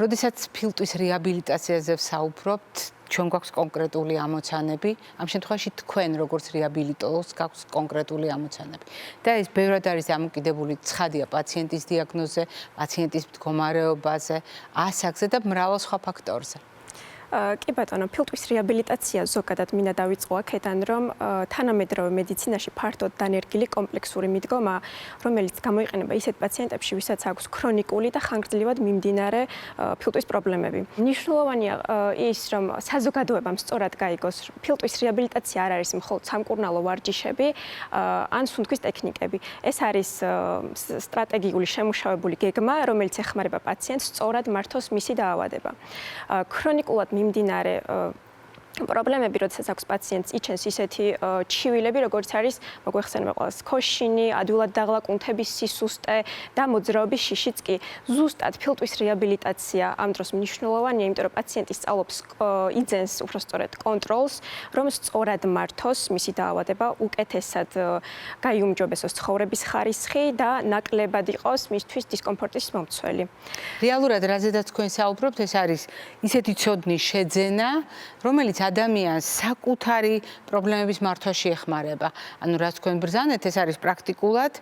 როდესაც ფილტვის რეაბილიტაციაზე ვსაუბრობთ, ჩვენ გვაქვს კონკრეტული ამოცანები. ამ შემთხვევაში თქვენ როგორც რეაბილიტოლოგს გაქვს კონკრეტული ამოცანები. და ეს ბევრად არის დამოკიდებული ცხადია პაციენტის დიაგნოზზე, პაციენტის მდგომარეობაზე, ასაკზე და მრავალ სხვა ფაქტორზე.
კი ბატონო, ფილტვის რეაბილიტაცია ზოგადად მინდა დავიწყო აქედან, რომ თანამედროვე მედიცინაში ფართოდ დანერგილი კომპლექსური მიდგომა, რომელიც გამოიყენება ისეთ პაციენტებში, ვისაც აქვს ქრონიკული და ხანგრძლივად მიმდინარე ფილტვის პრობლემები. მნიშვნელოვანია ის, რომ საზოგადოებამ სწორად გაიგოს, ფილტვის რეაბილიტაცია არ არის მხოლოდ სამკურნალო ვარჯიშები ან სუნთქვის ტექნიკები. ეს არის სტრატეგიული შემუშავებული გეგმა, რომელიც ეხმარება პაციენტს სწორად მართოს მისი დაავადება. ქრონიკულად მიმდინარე პრობლემები, როდესაც აქვს პაციენტს იჩენს ისეთი ჩივილები, როგორც არის მოგვეხსენება ყველას ქოშინი, ადვილად დაღლა კუნთების სისუსტე და მოძრაობის შიშიც კი. ზუსტად ფილტვის რეაბილიტაცია ამ დროს მნიშვნელოვანია, იმიტომ რომ პაციენტი სწავლობს იძენს უბრალოდ კონტროლს, რომ სწორად მართოს მისი დაავადება, უკეთესად გაიუმჯობესოს ცხოვრების ხარისხი და ნაკლებად იყოს მისთვის დისკომფორტის მომცველი.
რეალურად რაზედაც თქვენ საუბრობთ, ეს არის ისეთი ცოდნის შეძენა, რომელიც ადამიანს საკუთარი პრობლემების მართვაში ეხმარება. ანუ რაც თქვენ ბრძანეთ, ეს არის პრაქტიკულად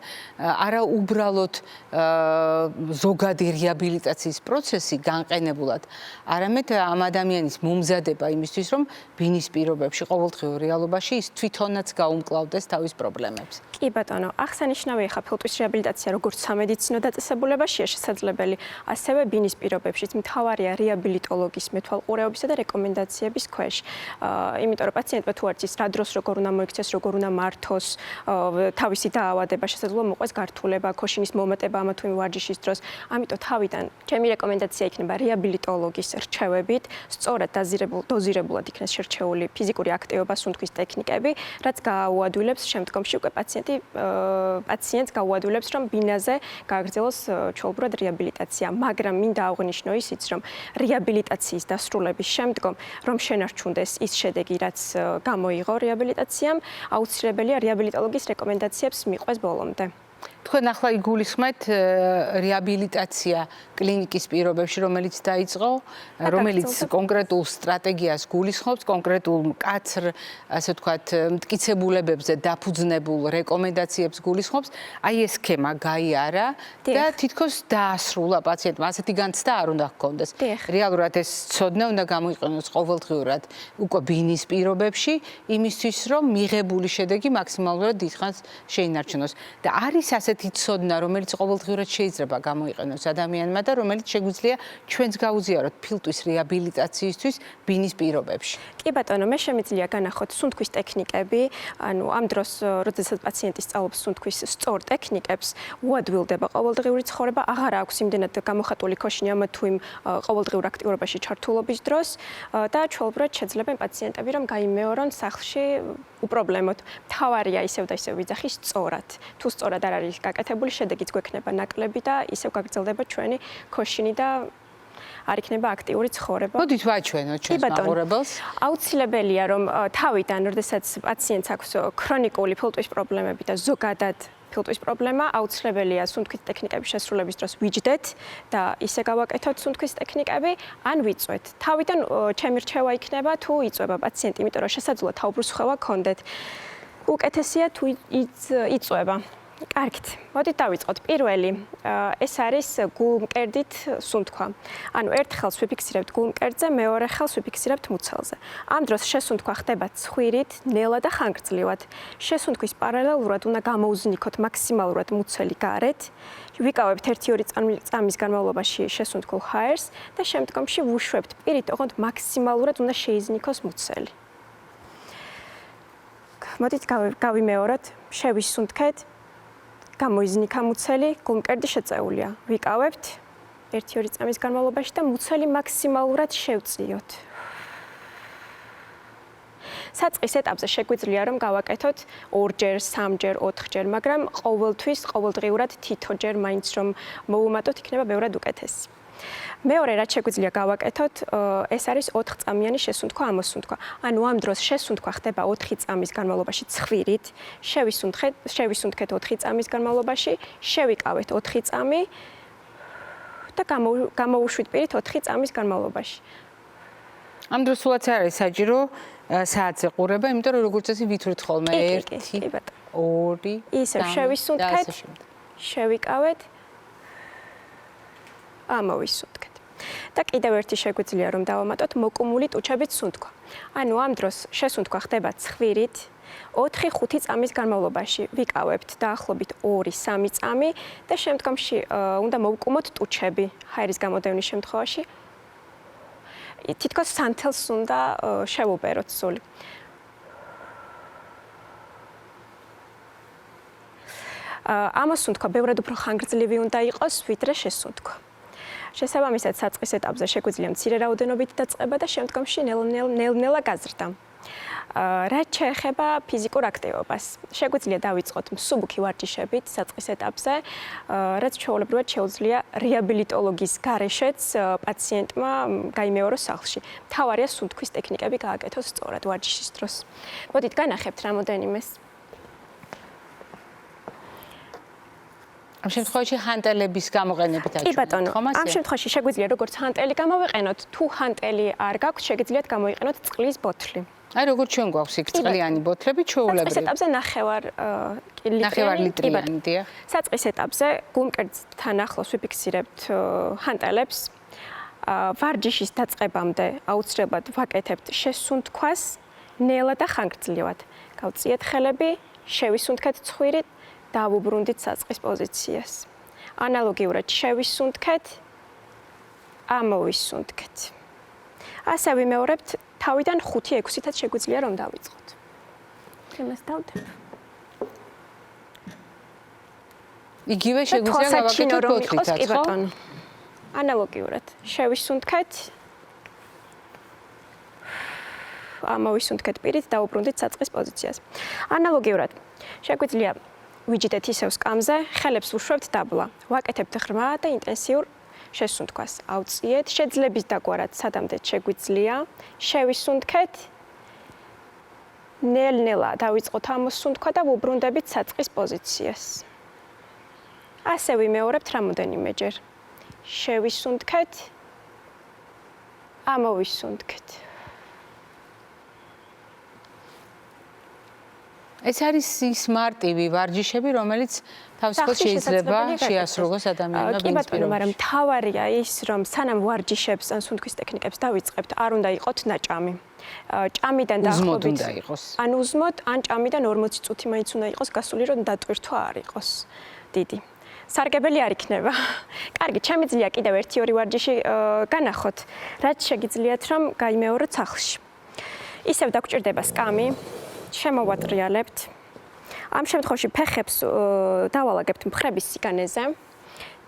არა უბრალოდ ზოგადი რეაბილიტაციის პროცესი განყენებულად, არამედ ამ ადამიანის მომზადება იმისთვის, რომ ბინის პირობებში, ყოველდღიურ რეალობაში ის თვითონაც გაუმკლავდეს თავის პრობლემებს.
კი ბატონო, აღსანიშნავია ხა ფილტვის რეაბილიტაცია როგორც სამედიცინო დაწესებულებაშია შესაძლებელი, ასევე ბინის პირობებშიც მთავარია რეაბილიტოლოგის მეთვალყურეობისა და რეკომენდაციების ქვეშ. იმიტომ რომ პაციენტმა თუ არ იცის რა დროს როგორ უნდა მოიქცეს, როგორ უნდა მართოს თავისი დაავადება, შესაძლოა მოყვეს გართულება, ქოშინის მომატება ამა თუ იმ ვარჯიშის დროს. ამიტომ თავიდან ჩემი რეკომენდაცია იქნება რეაბილიტოლოგის რჩევებით, სწორად დოზირებულად იქნეს შერჩეული ფიზიკური აქტივობა, სუნთქვის ტექნიკები, რაც გააუადვილებს შემდგომში უკვე პაციენტს გაუადვილებს, რომ ბინაზე გააგრძელოს ჩვეულებრივად რეაბილიტაცია, მაგრამ მინდა აღვნიშნო ისიც, რომ რეაბილიტაციის დასრულების შემდგომ რომ შენარჩუნდეს მიიღეს ის შედეგი, რაც გამოიღო რეაბილიტაციამ, აუცილებელია რეაბილიტოლოგის რეკომენდაციებს მიყვეს ბოლომდე.
თქვენ ახლა იგულისხმეთ რეაბილიტაცია კლინიკის პირობებში, რომელიც დაიწყო, რომელიც კონკრეტულ სტრატეგიას გულისხმობს, კონკრეტულ მკაცრ, ასე ვთქვათ, მტკიცებულებებზე დაფუძნებულ რეკომენდაციებს გულისხმობს. აი ეს სქემა გაიარა და თითქოს დაასრულა პაციენტმა. ასეთი განცდა არ უნდა ჰქონდეს. რეალურად ეს ცოდნა უნდა გამოიყენოს ყოველდღიურად უკვე ბინის პირობებში, იმისთვის რომ მიღებული შედეგი მაქსიმალურად დიდხანს შეინარჩუნოს. და არის ასეთი ცოდნა, რომელიც ყოველდღიურად შეიძლება გამოიყენოს ადამიანმა და რომელიც შეგვიძლია ჩვენც გაუზიაროთ ფილტვის რეაბილიტაციისთვის ბინის პირობებში.
კი ბატონო, მე შემიძლია განახოთ სუნთქვის ტექნიკები, ანუ ამ დროს, როდესაც პაციენტი სწავლობს სუნთქვის სწორ ტექნიკებს, უადვილდება ყოველდღიური ცხოვრება, აღარ აქვს იმდენად გამოხატული ქოშინი ამა თუ იმ ყოველდღიურ აქტიურობაში ჩართულობის დროს და ჩვეულებრივად შეძლება იმ პაციენტები, რომ გაიმეორონ სახლში უპრობლემოდ. მთავარია ისევ და ისევ ვიძახი სწორად. თუ სწორად არ არის გაკეთებული, შედეგიც გვექნება ნაკლები და ისევ გაგრძელდება ჩვენი ქოშინი და არ იქნება აქტიური ცხოვრება.
მოდით ვაჩვენოთ ჩვენს მაყურებელს.
აუცილებელია რომ თავიდან, როდესაც პაციენტს აქვს ქრონიკული ფილტვის პრობლემები და ზოგადად ფილტვის პრობლემა, აუცილებელია სუნთქვის ტექნიკების შესრულების დროს ვიჯდეთ და ისე გავაკეთოთ სუნთქვის ტექნიკები, ან ვიწვეთ. თავიდან ჩემი რჩევა იქნება თუ იწვება პაციენტი, იმიტომ რომ შესაძლოა თავბრუსხვევა გქონდეთ. უკეთესია თუ იწვება. კარგით, მოდით დავიწყოთ. პირველი, ეს არის გულმკერდით სუნთქვა. ანუ ერთ ხელს ვიფიქსირებთ გულმკერდზე, მეორე ხელს ვიფიქსირებთ მუცელზე. ამ დროს შესუნთქვა ხდება ცხვირით, ნელა და ხანგრძლივად. შესუნთქვის პარალელურად უნდა გამოუზნიქოთ მაქსიმალურად მუცელი გარეთ. ვიკავებთ 1-2 წამის განმავლობაში შესუნთქულ ჰაერს და შემდგომში ვუშვებთ პირით, ოღონდ მაქსიმალურად უნდა შეიზნიქოს მუცელი. მოდით გავიმეოროთ, შევისუნთქეთ. გამოიზნიქა მუცელი, გულმკერდი შეწეულია. ვიკავებთ 1-2 წამის განმავლობაში და მუცელი მაქსიმალურად შევწიოთ. საწყის ეტაპზე შეგვიძლია რომ გავაკეთოთ 2-ჯერ, 3-ჯერ, 4-ჯერ, მაგრამ ყოველთვის, ყოველდღიურად თითოჯერ მაინც რომ მოუმატოთ, იქნება ბევრად უკეთესი. მეორე რაც შეგვიძლია გავაკეთოთ, ეს არის 4 წამიანი შესუნთქვა, ამოსუნთქვა. ანუ ამ დროს შესუნთქვა ხდება 4 წამის განმავლობაში ცხვირით, შევისუნთქეთ 4 წამის განმავლობაში, შევიკავეთ 4 წამი და გამოუშვით პირით 4 წამის განმავლობაში.
ამ დროს სულაც არ არის საჭირო საათზე ყურება, იმიტომ რომ როგორც წესი ვითვლით ხოლმე 1 2
ისევ შევისუნთქეთ, შევიკავეთ, ამოვისუნთქეთ. და კიდევ ერთი შეგვიძლია რომ დავამატოთ მოკუმული ტუჩებით სუნთქვა. ანუ ამ დროს შესუნთქვა ხდება ცხვირით 4-5 წამის განმავლობაში. ვიკავებთ დაახლოებით 2-3 წამი და შემდგომში უნდა მოვკუმოთ ტუჩები ჰაერის გამოდევნის შემთხვევაში. თითქოს სანთელს უნდა შევუბეროთ სული. ამოსუნთქვა ბევრად უფრო ხანგრძლივი უნდა იყოს, ვიდრე შესუნთქვა. შესაბამისად, საწყის ეტაპზე შეგვიძლია მცირე რაოდენობით დაწყება და შემდგომში ნელ-ნელა გაზრდა. რაც შეეხება ფიზიკურ აქტივობას, შეგვიძლია დავიწყოთ მსუბუქი ვარჯიშებით საწყის ეტაპზე, რაც ჩვეულებრივად შეუძლია რეაბილიტოლოგის გარეშეც პაციენტმა გაიმეოროს სახლში. მთავარია სუნთქვის ტექნიკები გააკეთოს სწორად ვარჯიშის დროს. მოდით განახებთ რამოდენიმეს.
ამ შემთხვევაში ჰანტელების გამოყენებით
კი ბატონო, ამ შემთხვევაში შეგვიძლია როგორც ჰანტელი გამოვიყენოთ, თუ ჰანტელი არ გაქვთ, შეგიძლიათ გამოიყენოთ წყლის ბოთლი.
აი როგორც ჩვენ გვაქვს იქ წყლიანი ბოთლები, ჩვეულებრივ.
საწყის ეტაპზე 9
ლიტრიანი, დიახ.
საწყის ეტაპზე გულმკერდთან ახლოს ვიფიქსირებთ ჰანტელებს. ვარჯიშის დაწყებამდე აუცილებლად ვაკეთებთ შესუნთქვას ნელა და ხანგრძლივად. გავწიეთ ხელები, შევისუნთქეთ ცხვირით, დავუბრუნდით საწყის პოზიციას. ანალოგიურად შევისუნთქეთ, ამოვისუნთქეთ. ასე ვიმეორებთ თავიდან 5-6-ით შეგვიძლია რომ დავიწყოთ. იმას დავდებ.
იგივე შეგვიძლია გავაკეთოთ ბოთლითაც, ხო?
ანალოგიურად შევისუნთქეთ, ამოვისუნთქეთ პირით, დავუბრუნდით საწყის პოზიციას. ანალოგიურად შეგვიძლია ვიჯდეთ ისევ სკამზე, ხელებს ვუშვებთ დაბლა. ვაკეთებთ ღრმა და ინტენსიურ შესუნთქვას. ავწიეთ, შეძლების დაგვარად სადამდე შეგვიძლია, შევისუნთქეთ, ნელ-ნელა დავიწყოთ ამოსუნთქვა და ვუბრუნდებით საწყის პოზიციას. ასე ვიმეორებთ რამოდენიმეჯერ. შევისუნთქეთ, ამოვისუნთქეთ.
ეს არის ის მარტივი ვარჯიშები, რომელიც თავისუფლად შეიძლება შეასრულოს ადამიანმა
კი ბატონო, მაგრამ თავარია ის, რომ სანამ ვარჯიშებს ან სუნთქვის ტექნიკებს დავიწყებთ, არ უნდა იყოთ ნაჭამი. ჭამიდან დაახლოებით ან узმოდ, ან ჭამიდან 40 წუთი მაინც უნდა იყოს გასული, რომ დატვირთვა არ იყოს დიდი. სარგებელი არ იქნება. კარგი, შემიძლია კიდევ 1-2 ვარჯიში განახოთ, რაც შეგიძლიათ რომ გაიმეოროთ სახლში. ისევ დაგჭირდება სკამი, შემოვატრიალებთ. ამ შემთხვევაში ფეხებს დავალაგებთ მხრების სიგანეზე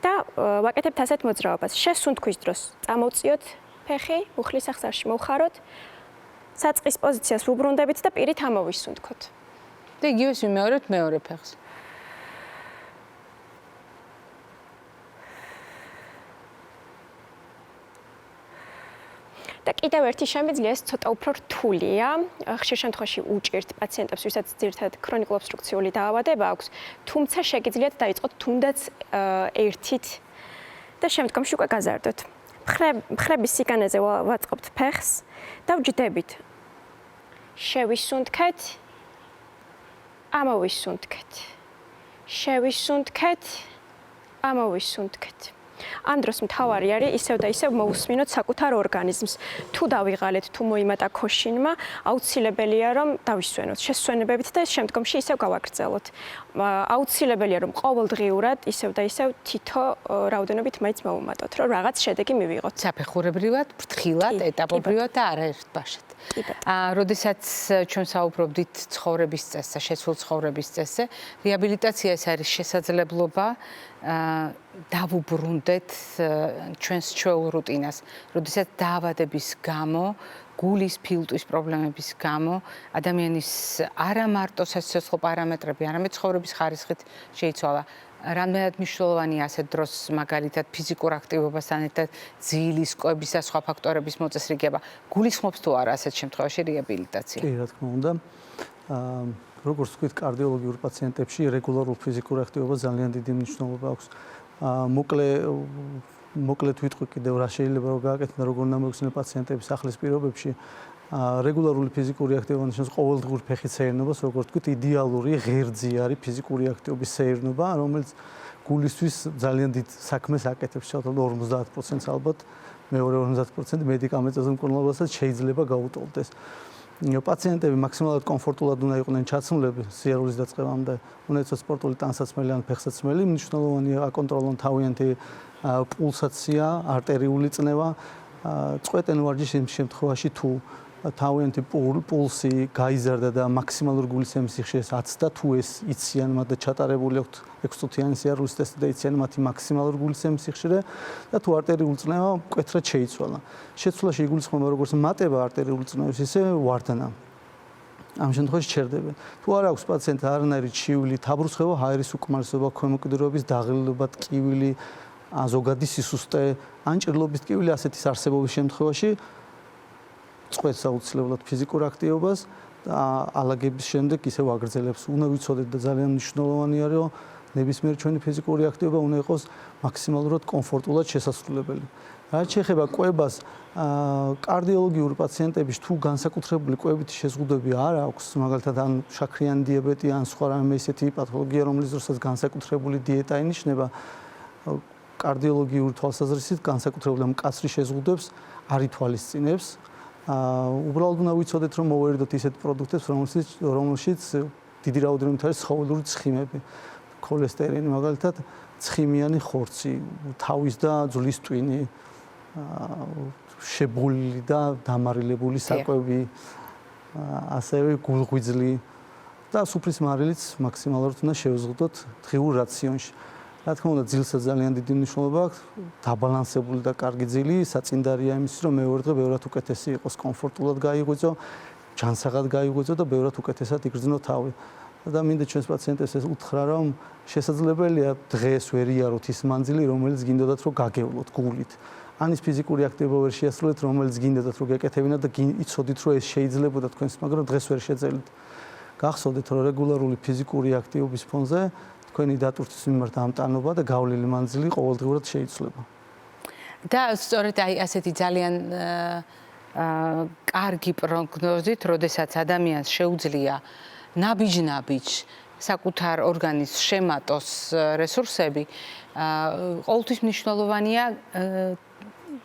და ვაკეთებთ ასეთ მოძრაობას. შესუნთქვის დროს წამოვწიოთ ფეხი, მუხლის ახსარში მოვხაროთ, საწყის პოზიციას ვუბრუნდებით და პირით ამოვისუნთქოთ.
და იგივეს ვიმეორებთ მეორე ფეხს.
და კიდევ ერთი შემიძლია ეს ცოტა უფრო რთულია. ხშირ შემთხვევაში უჭირთ პაციენტებს, ვისაც ძირითადად ქრონიკულ ობსტრუქციული დაავადება აქვს, თუმცა შეგიძლიათ დაიწყოთ თუნდაც ერთით და შემდგომში უკვე გაზარდოთ. მხრების სიგანეზე ვაწყობთ ფეხს და ვჯდებით. შევისუნთქეთ, ამოვისუნთქეთ. შევისუნთქეთ, ამოვისუნთქეთ. ამ დროს მთავარი არის ისევ და ისევ მოусმინოთ საკუთარ ორგანიზმს. თუ დავიღალეთ, თუ მოიმატა ქოშინმა, აუცილებელია რომ დავისვენოთ შესვენებებით და შემდგომში ისევ გავაგრძელოთ. აუცილებელია რომ ყოველდღიურად ისევ და ისევ თითო რაოდენობით მაინც მოვუმატოთ, რომ რაღაც შედეგი მივიღოთ.
საფეხურებრივად, ფრთხილად, ეტაპობრივად და არაერთბაშად. როდესაც ჩვენ საუბრობდით ცხოვრების წესზე, შეცვლილ ცხოვრების წესზე, რეაბილიტაცია ეს არის შესაძლებლობა დავუბრუნდეთ ჩვენს ჩვეულ რუტინას. როდესაც დაავადების გამო, გულის ფილტვის პრობლემების გამო ადამიანის არა მარტო სასიცოცხლო პარამეტრები, არამედ ცხოვრების ხარისხით შეიცვალა. რამდენად მნიშვნელოვანია ასეთ დროს მაგალითად ფიზიკურ აქტივობასთან ერთად ძილის, კვების და სხვა ფაქტორების მოწესრიგება. გულისხმობს თუ არა ასეთ შემთხვევაში რეაბილიტაცია?
კი, რა თქმა უნდა. როგორც ვთქვით, კარდიოლოგიურ პაციენტებში რეგულარულ ფიზიკურ აქტივობას ძალიან დიდი მნიშვნელობა აქვს. მოკლედ ვიტყვი კიდევ რა შეიძლება რომ გააკეთოთ და როგორ უნდა მოიხსნათ პაციენტები სახლის პირობებში. რეგულარული ფიზიკური აქტივობა ნიშნავს ყოველდღიურ ფეხით სეირნობას, როგორც ვთქვით, იდეალური ღერძი არის ფიზიკური აქტივობის სეირნობა, რომელიც გულისთვის ძალიან დიდ საქმეს აკეთებს, შევთავაზოთ 50%-ს ალბათ, მეორე 50% მედიკამენტებზე მკურნალობასაც შეიძლება გაუტოლდეს. პაციენტები მაქსიმალურად კომფორტულად უნდა იყვნენ ჩაცმულები სიარულის დაწყებამდე, უნდა იცოდნენ სპორტული ტანსაცმელი ან ფეხსაცმელი, მნიშვნელოვანია აკონტროლონ თავიანთი პულსაცია, არტერიული წნევა, წვეტენ ვარჯიშის შემთხვევაში თუ თავიანთი პულსი გაიზარდა და მაქსიმალურ გულისხმის სიხშირე აცდა, თუ ეს იციან, მათ და ჩატარებული აქვთ 6 წუთიანი სიარულის ტესტი და იციან მათი მაქსიმალურ გულისხმის სიხშირე და თუ არტერიული წნევა მკვეთრად შეიცვალა. შეცვლაში იგულისხმება როგორც მატება არტერიული წნევის, ისე ვარდნა. ამ შემთხვევაში ჩერდებენ. თუ არ აქვს პაციენტს არანაირი ჩივილი, თაბრუსხევა, ჰაერის უკმარისობა, ქვემოკვდრობის დაღლილობა, ტკივილი, ზოგადი სისუსტე, ან ჭრილობის ტკივილი ასეთის არსებობის შემთხვევაში წყვეტს აუცილებლად ფიზიკურ აქტივობას და ალაგების შემდეგ ისევ აგრძელებს. უნდა ვიცოდეთ და ძალიან მნიშვნელოვანია, რომ ნებისმიერი ჩვენი ფიზიკური აქტივობა უნდა იყოს მაქსიმალურად კომფორტულად შესასრულებელი. რაც შეეხება კვებას, კარდიოლოგიურ პაციენტებში თუ განსაკუთრებული კვებითი შეზღუდვები არ აქვს, მაგალითად ან შაქრიანი დიაბეტი, ან სხვა რამე ისეთი პათოლოგია, რომლის დროსაც განსაკუთრებული დიეტა ინიშნება, კარდიოლოგიური თვალსაზრისით განსაკუთრებული მკაცრი შეზღუდვებს არ ითვალისწინებს. უბრალოდ უნდა ვიცოდეთ, რომ მოვერდოთ ისეთ პროდუქტებს, რომელშიც დიდი რაოდენობით არის ცხოველური ცხიმები, ქოლესტერინი, მაგალითად, ცხიმიანი ხორცი, თავის და ძვლის ტვინი, შებოლილი და დამარილებული საკვები, ასევე გულღვიძლი და სუფრის მარილიც მაქსიმალურად უნდა შევზღუდოთ დღიურ რაციონში. რა თქმა უნდა, ძილსაც ძალიან დიდი მნიშვნელობა აქვს, დაბალანსებული და კარგი ძილი, საწინდარია იმისთვის, რომ მეორე დღე ბევრად უკეთესი იყოს, კომფორტულად გაიღვიძო, ჯანსაღად გაიღვიძო და ბევრად უკეთესად იგრძნო თავი. და მინდა ჩვენს პაციენტებს ეს უთხრა, რომ შესაძლებელია დღეს ვერ იაროთ ის მანძილი, რომელიც გინდოდათ რომ გაგევლოთ გულით. ან ის ფიზიკური აქტივობა ვერ შეასრულეთ, რომელიც გინდათ რომ გეკეთებინათ და იცოდით რომ ეს შეიძლებოდა თქვენს, მაგრამ დღეს ვერ შეძლებთ. გახსოვდეთ რომ რეგულარული ფიზიკური აქტივობის ფონზე თქვენი დატვირთვის მიმართ ამტანობა და გავლილი მანძილი ყოველდღიურად შეიცვლება.
და სწორედ აი ასეთი ძალიან კარგი პროგნოზით, როდესაც ადამიანს შეუძლია ნაბიჯ-ნაბიჯ საკუთარ ორგანიზმს შემატოს რესურსები, ყოველთვის მნიშვნელოვანია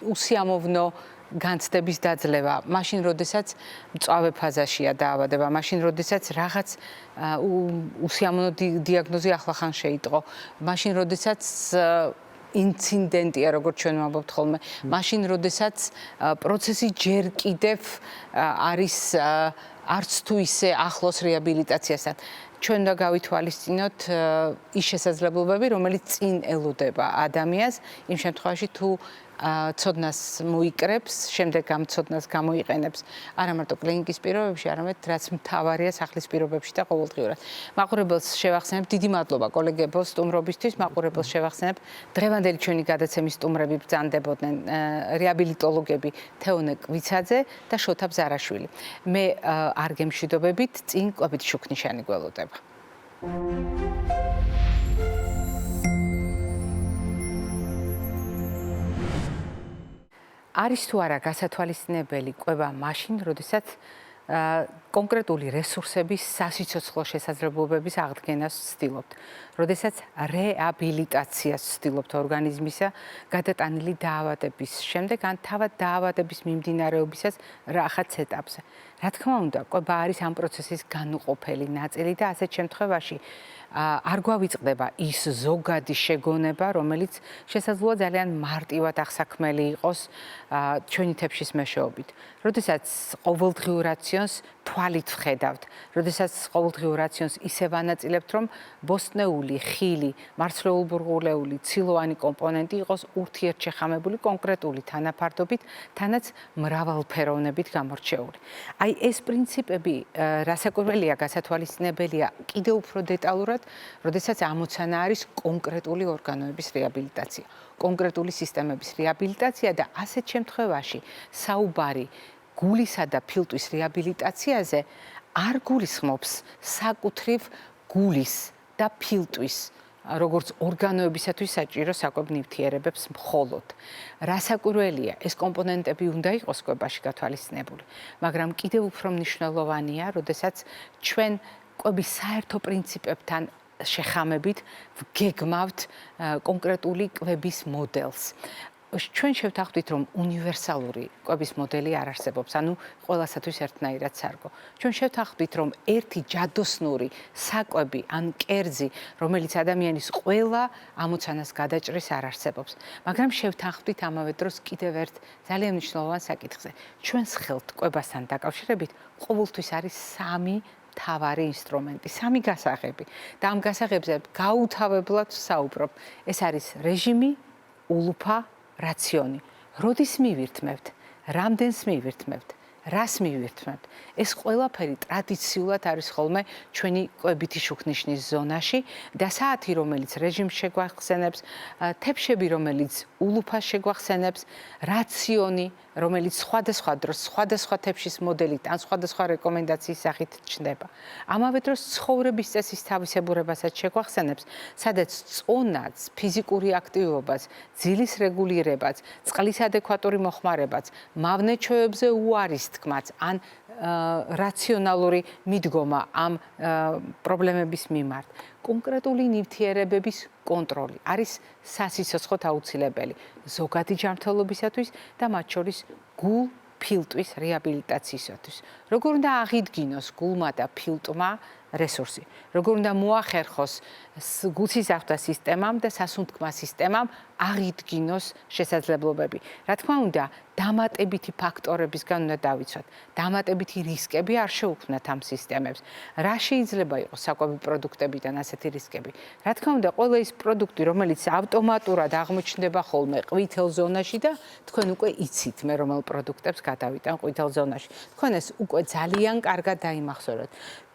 უსიამოვნო განცდების დაძლევა, მაშინ როდესაც მწვავე ფაზაშია დაავადება, მაშინ როდესაც რაღაც უსიამოვნო დიაგნოზი ახლახან შეიტყო, მაშინ როდესაც ინციდენტია, როგორც ჩვენ ვამბობთ ხოლმე, მაშინ როდესაც პროცესი ჯერ კიდევ არის არც თუ ისე ახლოს რეაბილიტაციასთან. ჩვენ უნდა გავითვალისწინოთ ის შესაძლებლობები, რომელიც წინ ელოდება ადამიანს, იმ შემთხვევაში თუ ცოდნას მოიკრებს, შემდეგ ამ ცოდნას გამოიყენებს არა მარტო კლინიკის პირობებში, არამედ რაც მთავარია სახლის პირობებში და ყოველდღიურად. მაყურებელს შევახსენებ, დიდი მადლობა კოლეგებო სტუმრობისთვის, მაყურებელს შევახსენებ, დღევანდელი ჩვენი გადაცემის სტუმრები ბრძანდებოდნენ რეაბილიტოლოგები თეონე კვიცაძე და შოთა ბზარაშვილი. მე არ გემშვიდობებით, წინ კვებით შუქნიშანი გველოდება. არის თუ არა გასათვალისწინებელი კვება მაშინ, როდესაც კონკრეტული რესურსების სასიცოცხლო შესაძლებლობების აღდგენას ვცდილობთ, როდესაც რეაბილიტაციას ვცდილობთ ორგანიზმისა გადატანილი დაავადების შემდეგ, ან თავად დაავადების მიმდინარეობისას რაღაც ეტაპზე. რა თქმა უნდა, კვება არის ამ პროცესის განუყოფელი ნაწილი და ასეთ შემთხვევაში არ გვავიწყდება ის ზოგადი შეგონება, რომელიც შესაძლოა ძალიან მარტივად აღსაქმელი იყოს ჩვენი თეფშის მეშვეობით. როდესაც ყოველდღიურ რაციონს თვალით ვხედავთ, როდესაც ყოველდღიურ რაციონს ისევ ანაწილებთ, რომ ბოსტნეული, ხილი, მარცვლეულბურღულეული, ცილოვანი კომპონენტი იყოს ურთიერთშეხამებული კონკრეტული თანაფარდობით, თანაც მრავალფეროვნებით გამორჩეული. აი ეს პრინციპები, რასაკვირველია, გასათვალისწინებელია კიდევ უფრო დეტალურად, როდესაც ამოცანა არის კონკრეტული ორგანოების რეაბილიტაცია, კონკრეტული სისტემების რეაბილიტაცია და ასეთ შემთხვევაში საუბარი გულისა და ფილტვის რეაბილიტაციაზე არ გულისხმობს საკუთრივ გულის და ფილტვის როგორც ორგანოებისათვის საჭირო საკვებ ნივთიერებებს მხოლოდ. რასაკვირველია, ეს კომპონენტები უნდა იყოს კვებაში გათვალისწინებული, მაგრამ კიდევ უფრო მნიშვნელოვანია, როდესაც ჩვენ კვების საერთო პრინციპებთან შეხამებით ვგეგმავთ კონკრეტული კვების მოდელს. ჩვენ შევთანხმდით, რომ უნივერსალური კვების მოდელი არ არსებობს, ანუ ყველასათვის ერთნაირად სარგო. ჩვენ შევთანხმდით, რომ ერთი ჯადოსნური საკვები ან კერძი, რომელიც ადამიანის ყველა ამოცანას გადაჭრის, არ არსებობს. მაგრამ შევთანხმდით ამავე დროს კიდევ ერთ ძალიან მნიშვნელოვან საკითხზე. ჩვენს ხელთ კვებასთან დაკავშირებით ყოველთვის არის სამი მთავარი ინსტრუმენტი, სამი გასაღები და ამ გასაღებზე გაუთავებლად ვსაუბრობ. ეს არის რეჟიმი, ულუფა, რაციონი. როდის მივირთმევთ, რამდენს მივირთმევთ, რას მივირთმევთ. ეს ყველაფერი ტრადიციულად არის ხოლმე ჩვენი კვებითი შუქნიშნის ზონაში და საათი, რომელიც რეჟიმს შეგვახსენებს, თეფშები, რომელიც ულუფას შეგვახსენებს, რაციონი, რომელიც სხვადასხვა დროს, სხვადასხვა თეფშის მოდელით ან სხვადასხვა რეკომენდაციის სახით ჩნდება. ამავე დროს ცხოვრების წესის თავისებურებასაც შეგვახსენებს, სადაც წონაც, ფიზიკური აქტივობაც, ძილის რეგულირებაც, წყლის ადეკვატური მოხმარებაც, მავნე-ჩვევებზე უარის თქმაც, ან რაციონალური მიდგომა ამ პრობლემების მიმართ. კონკრეტული ნივთიერებების კონტროლი არის სასიცოცხლოდ აუცილებელი ზოგადი ჯანმრთელობისათვის და მათ შორის გულ-ფილტვის რეაბილიტაციისათვის. როგორ უნდა აღიდგინოს გულმა და ფილტვმა რესურსი, როგორ უნდა მოახერხოს გულსისხლთა სისტემამ და სასუნთქმა სისტემამ აღიდგინოს შესაძლებლობები. რა თქმა უნდა, დამატებითი ფაქტორებისგან უნდა დავიცვათ. დამატებითი რისკები არ შეუქმნათ ამ სისტემებს. რა შეიძლება იყოს საკვები პროდუქტებიდან ასეთი რისკები? რა თქმა უნდა, ყველა ის პროდუქტი, რომელიც ავტომატურად აღმოჩნდება ხოლმე ყვითელ ზონაში და თქვენ უკვე იცით მე რომელ პროდუქტებს გადავიტან ყვითელ ზონაში. თქვენ ეს უკვე ძალიან კარგად დაიმახსოვრეთ.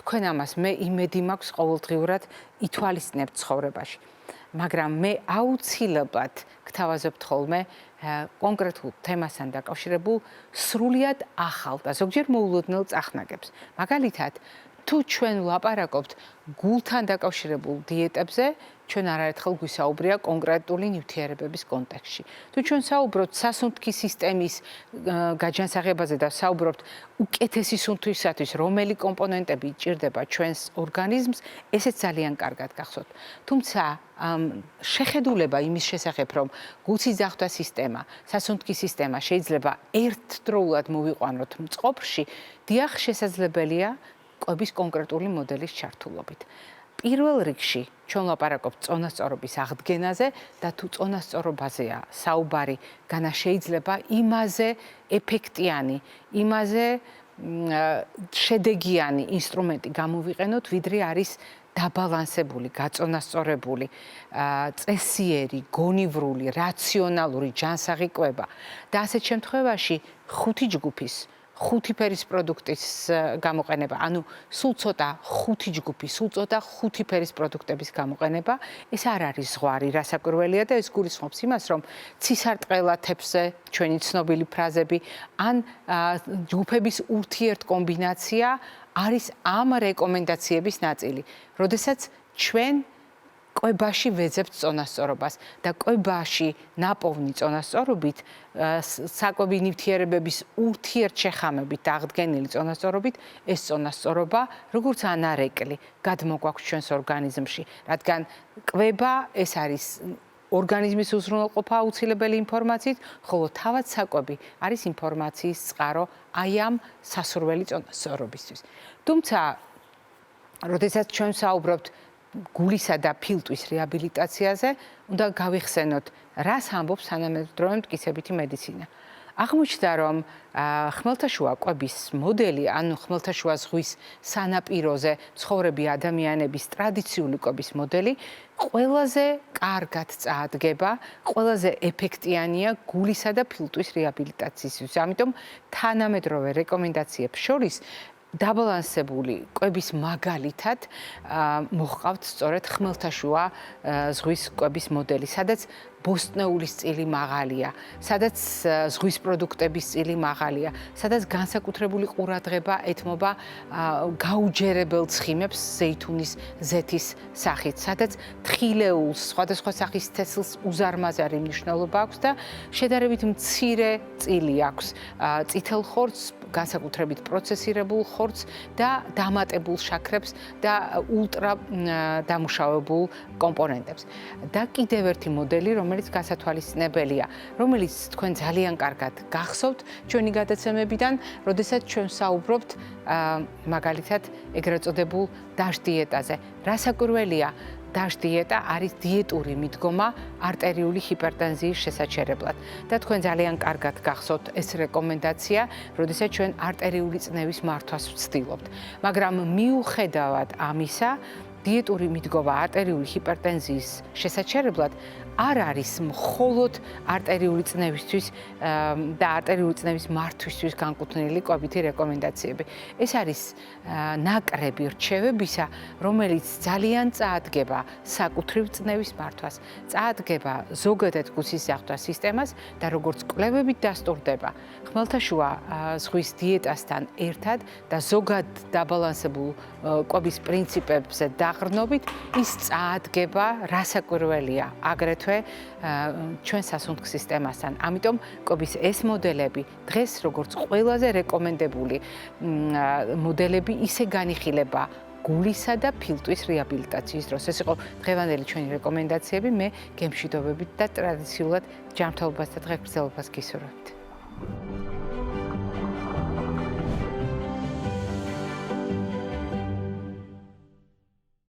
თქვენ ამას მე იმედი მაქვს ყოველდღიურად ითვალისწინებთ ცხოვრებაში. მაგრამ მე აუცილებლად გთავაზობთ ხოლმე კონკრეტულ თემასთან დაკავშირებულ სრულიად ახალ და ზოგჯერ მოულოდნელ წახნაგებს. მაგალითად, თუ ჩვენ ვლაპარაკობთ გულთან დაკავშირებულ დიეტებზე, ჩვენ არაერთხელ გვისაუბრია კონკრეტული ნივთიერებების კონტექსტში. თუ ჩვენ საუბრობთ სასუნთქი სისტემის გაჯანსაღებაზე და საუბრობთ უკეთესი სუნთქვისათვის, რომელი კომპონენტები ჭირდება ჩვენს ორგანიზმს, ესეც ძალიან კარგად გახსოვთ. თუმცა შეხედულება იმის შესახებ, რომ გულსის ძახვა სისტემა, სასუნთქი სისტემა შეიძლება ერთდროულად მოვიყვანოთ მწყობრში, დიახ, შესაძლებელია კვების კონკრეტული მოდელის ჩართულობით. პირველ რიგში ჩვენ ვლაპარაკობთ წონასწორობის აღდგენაზე და თუ წონასწორობაზეა საუბარი, განა შეიძლება იმაზე ეფექტიანი, იმაზე შედეგიანი ინსტრუმენტი გამოვიყენოთ, ვიდრე არის დაბალანსებული, გაწონასწორებული, წესიერი, გონივრული, რაციონალური ჯანსაღი კვება. და ასეთ შემთხვევაში 5 ჯგუფის 5 ფერის პროდუქტის გამოყენება, ანუ სულ ცოტა 5 ჯგუფი, სულ ცოტა 5 ფერის პროდუქტების გამოყენება, ეს არ არის ზღვარი, რასაკვირველია და ეს გულისხმობს იმას, რომ ცისარტყელათებზე ჩვენი ცნობილი ფრაზები ან ჯგუფების ურთიერთკომბინაცია არის ამ რეკომენდაციების ნაწილი. როდესაც ჩვენ კვებაში ვეძებთ წონასწორობას და კვებაში ნაპოვნი წონასწორობით, საკვები ნივთიერებების ურთიერთშეხამებით და აღდგენილი წონასწორობით, ეს წონასწორობა, როგორც ანარეკლი, გადმოგვაქვს ჩვენს ორგანიზმში, რადგან კვება ეს არის ორგანიზმის უზრუნველყოფა აუცილებელი ინფორმაციით, ხოლო თავად საკვები არის ინფორმაციის წყარო აი ამ სასურველი წონასწორობისთვის. თუმცა, როდესაც ჩვენ საუბრობთ გულისა და ფილტვის რეაბილიტაციაზე, უნდა გავიხსენოთ, რას ამბობს თანამედროვე მტკიცებითი მედიცინა. აღმოჩნდა, რომ ხმელთაშუა კვების მოდელი, ანუ ხმელთაშუა ზღვის სანაპიროზე მცხოვრები ადამიანების ტრადიციული კვების მოდელი ყველაზე კარგად წაადგება, ყველაზე ეფექტიანია გულისა და ფილტვის რეაბილიტაციისთვის. ამიტომ თანამედროვე რეკომენდაციებს შორის დაბალანსებული კვების მაგალითად მოჰყავთ სწორედ ხმელთაშუა ზღვის კვების მოდელი, სადაც ბოსტნეულის წილი მაღალია, სადაც ზღვის პროდუქტების წილი მაღალია, სადაც განსაკუთრებული ყურადღება ეთმობა გაუჯერებელ ცხიმებს ზეითუნის ზეთის სახით, სადაც თხილეულს, სხვადასხვა სახის თესლს უზარმაზარი მნიშვნელობა აქვს და შედარებით მცირე წილი აქვს წითელ ხორცს, განსაკუთრებით პროცესირებულ ხორცს და დამატებულ შაქრებს და ულტრა დამუშავებულ კომპონენტებს. და კიდევ ერთი მოდელი, რომელიც გასათვალისწინებელია, რომელიც თქვენ ძალიან კარგად გახსოვთ ჩვენი გადაცემებიდან, როდესაც ჩვენ საუბრობთ მაგალითად ეგრეთ წოდებულ დაშ დიეტაზე. რასაკვირველია, დაშ დიეტა არის დიეტური მიდგომა არტერიული ჰიპერტენზიის შესაჩერებლად. და თქვენ ძალიან კარგად გახსოვთ ეს რეკომენდაცია, როდესაც ჩვენ არტერიული წნევის მართვას ვცდილობთ. მაგრამ მიუხედავად ამისა, დიეტური მიდგომა არტერიული ჰიპერტენზიის შესაჩერებლად არ არის მხოლოდ არტერიული წნევისთვის და არტერიული წნევის მართვისთვის განკუთვნილი კვებითი რეკომენდაციები. ეს არის ნაკრები რჩევებისა, რომელიც ძალიან წაადგება საკუთრივ წნევის მართვას, წაადგება ზოგადად გულსის ძახვის სისტემას და როგორც კვლევებით დასტურდება, ხმელთაშუა ზღვის დიეტასთან ერთად და ზოგად დაბალანსებულ კვების პრინციპებზე დაყრდნობით, ის წაადგება რასაკვირველია აგრეთვე ჩვენ სასუნთქ სისტემასთან. ამიტომ კვების ეს მოდელები დღეს როგორც ყველაზე რეკომენდებული მოდელები ისე განიხილება გულისა და ფილტვის რეაბილიტაციის დროს. ეს იყო დღევანდელი ჩვენი რეკომენდაციები. მე გემშვიდობებით და ტრადიციულად ჯანმრთელობას და დღეგრძელობას გისურვებთ.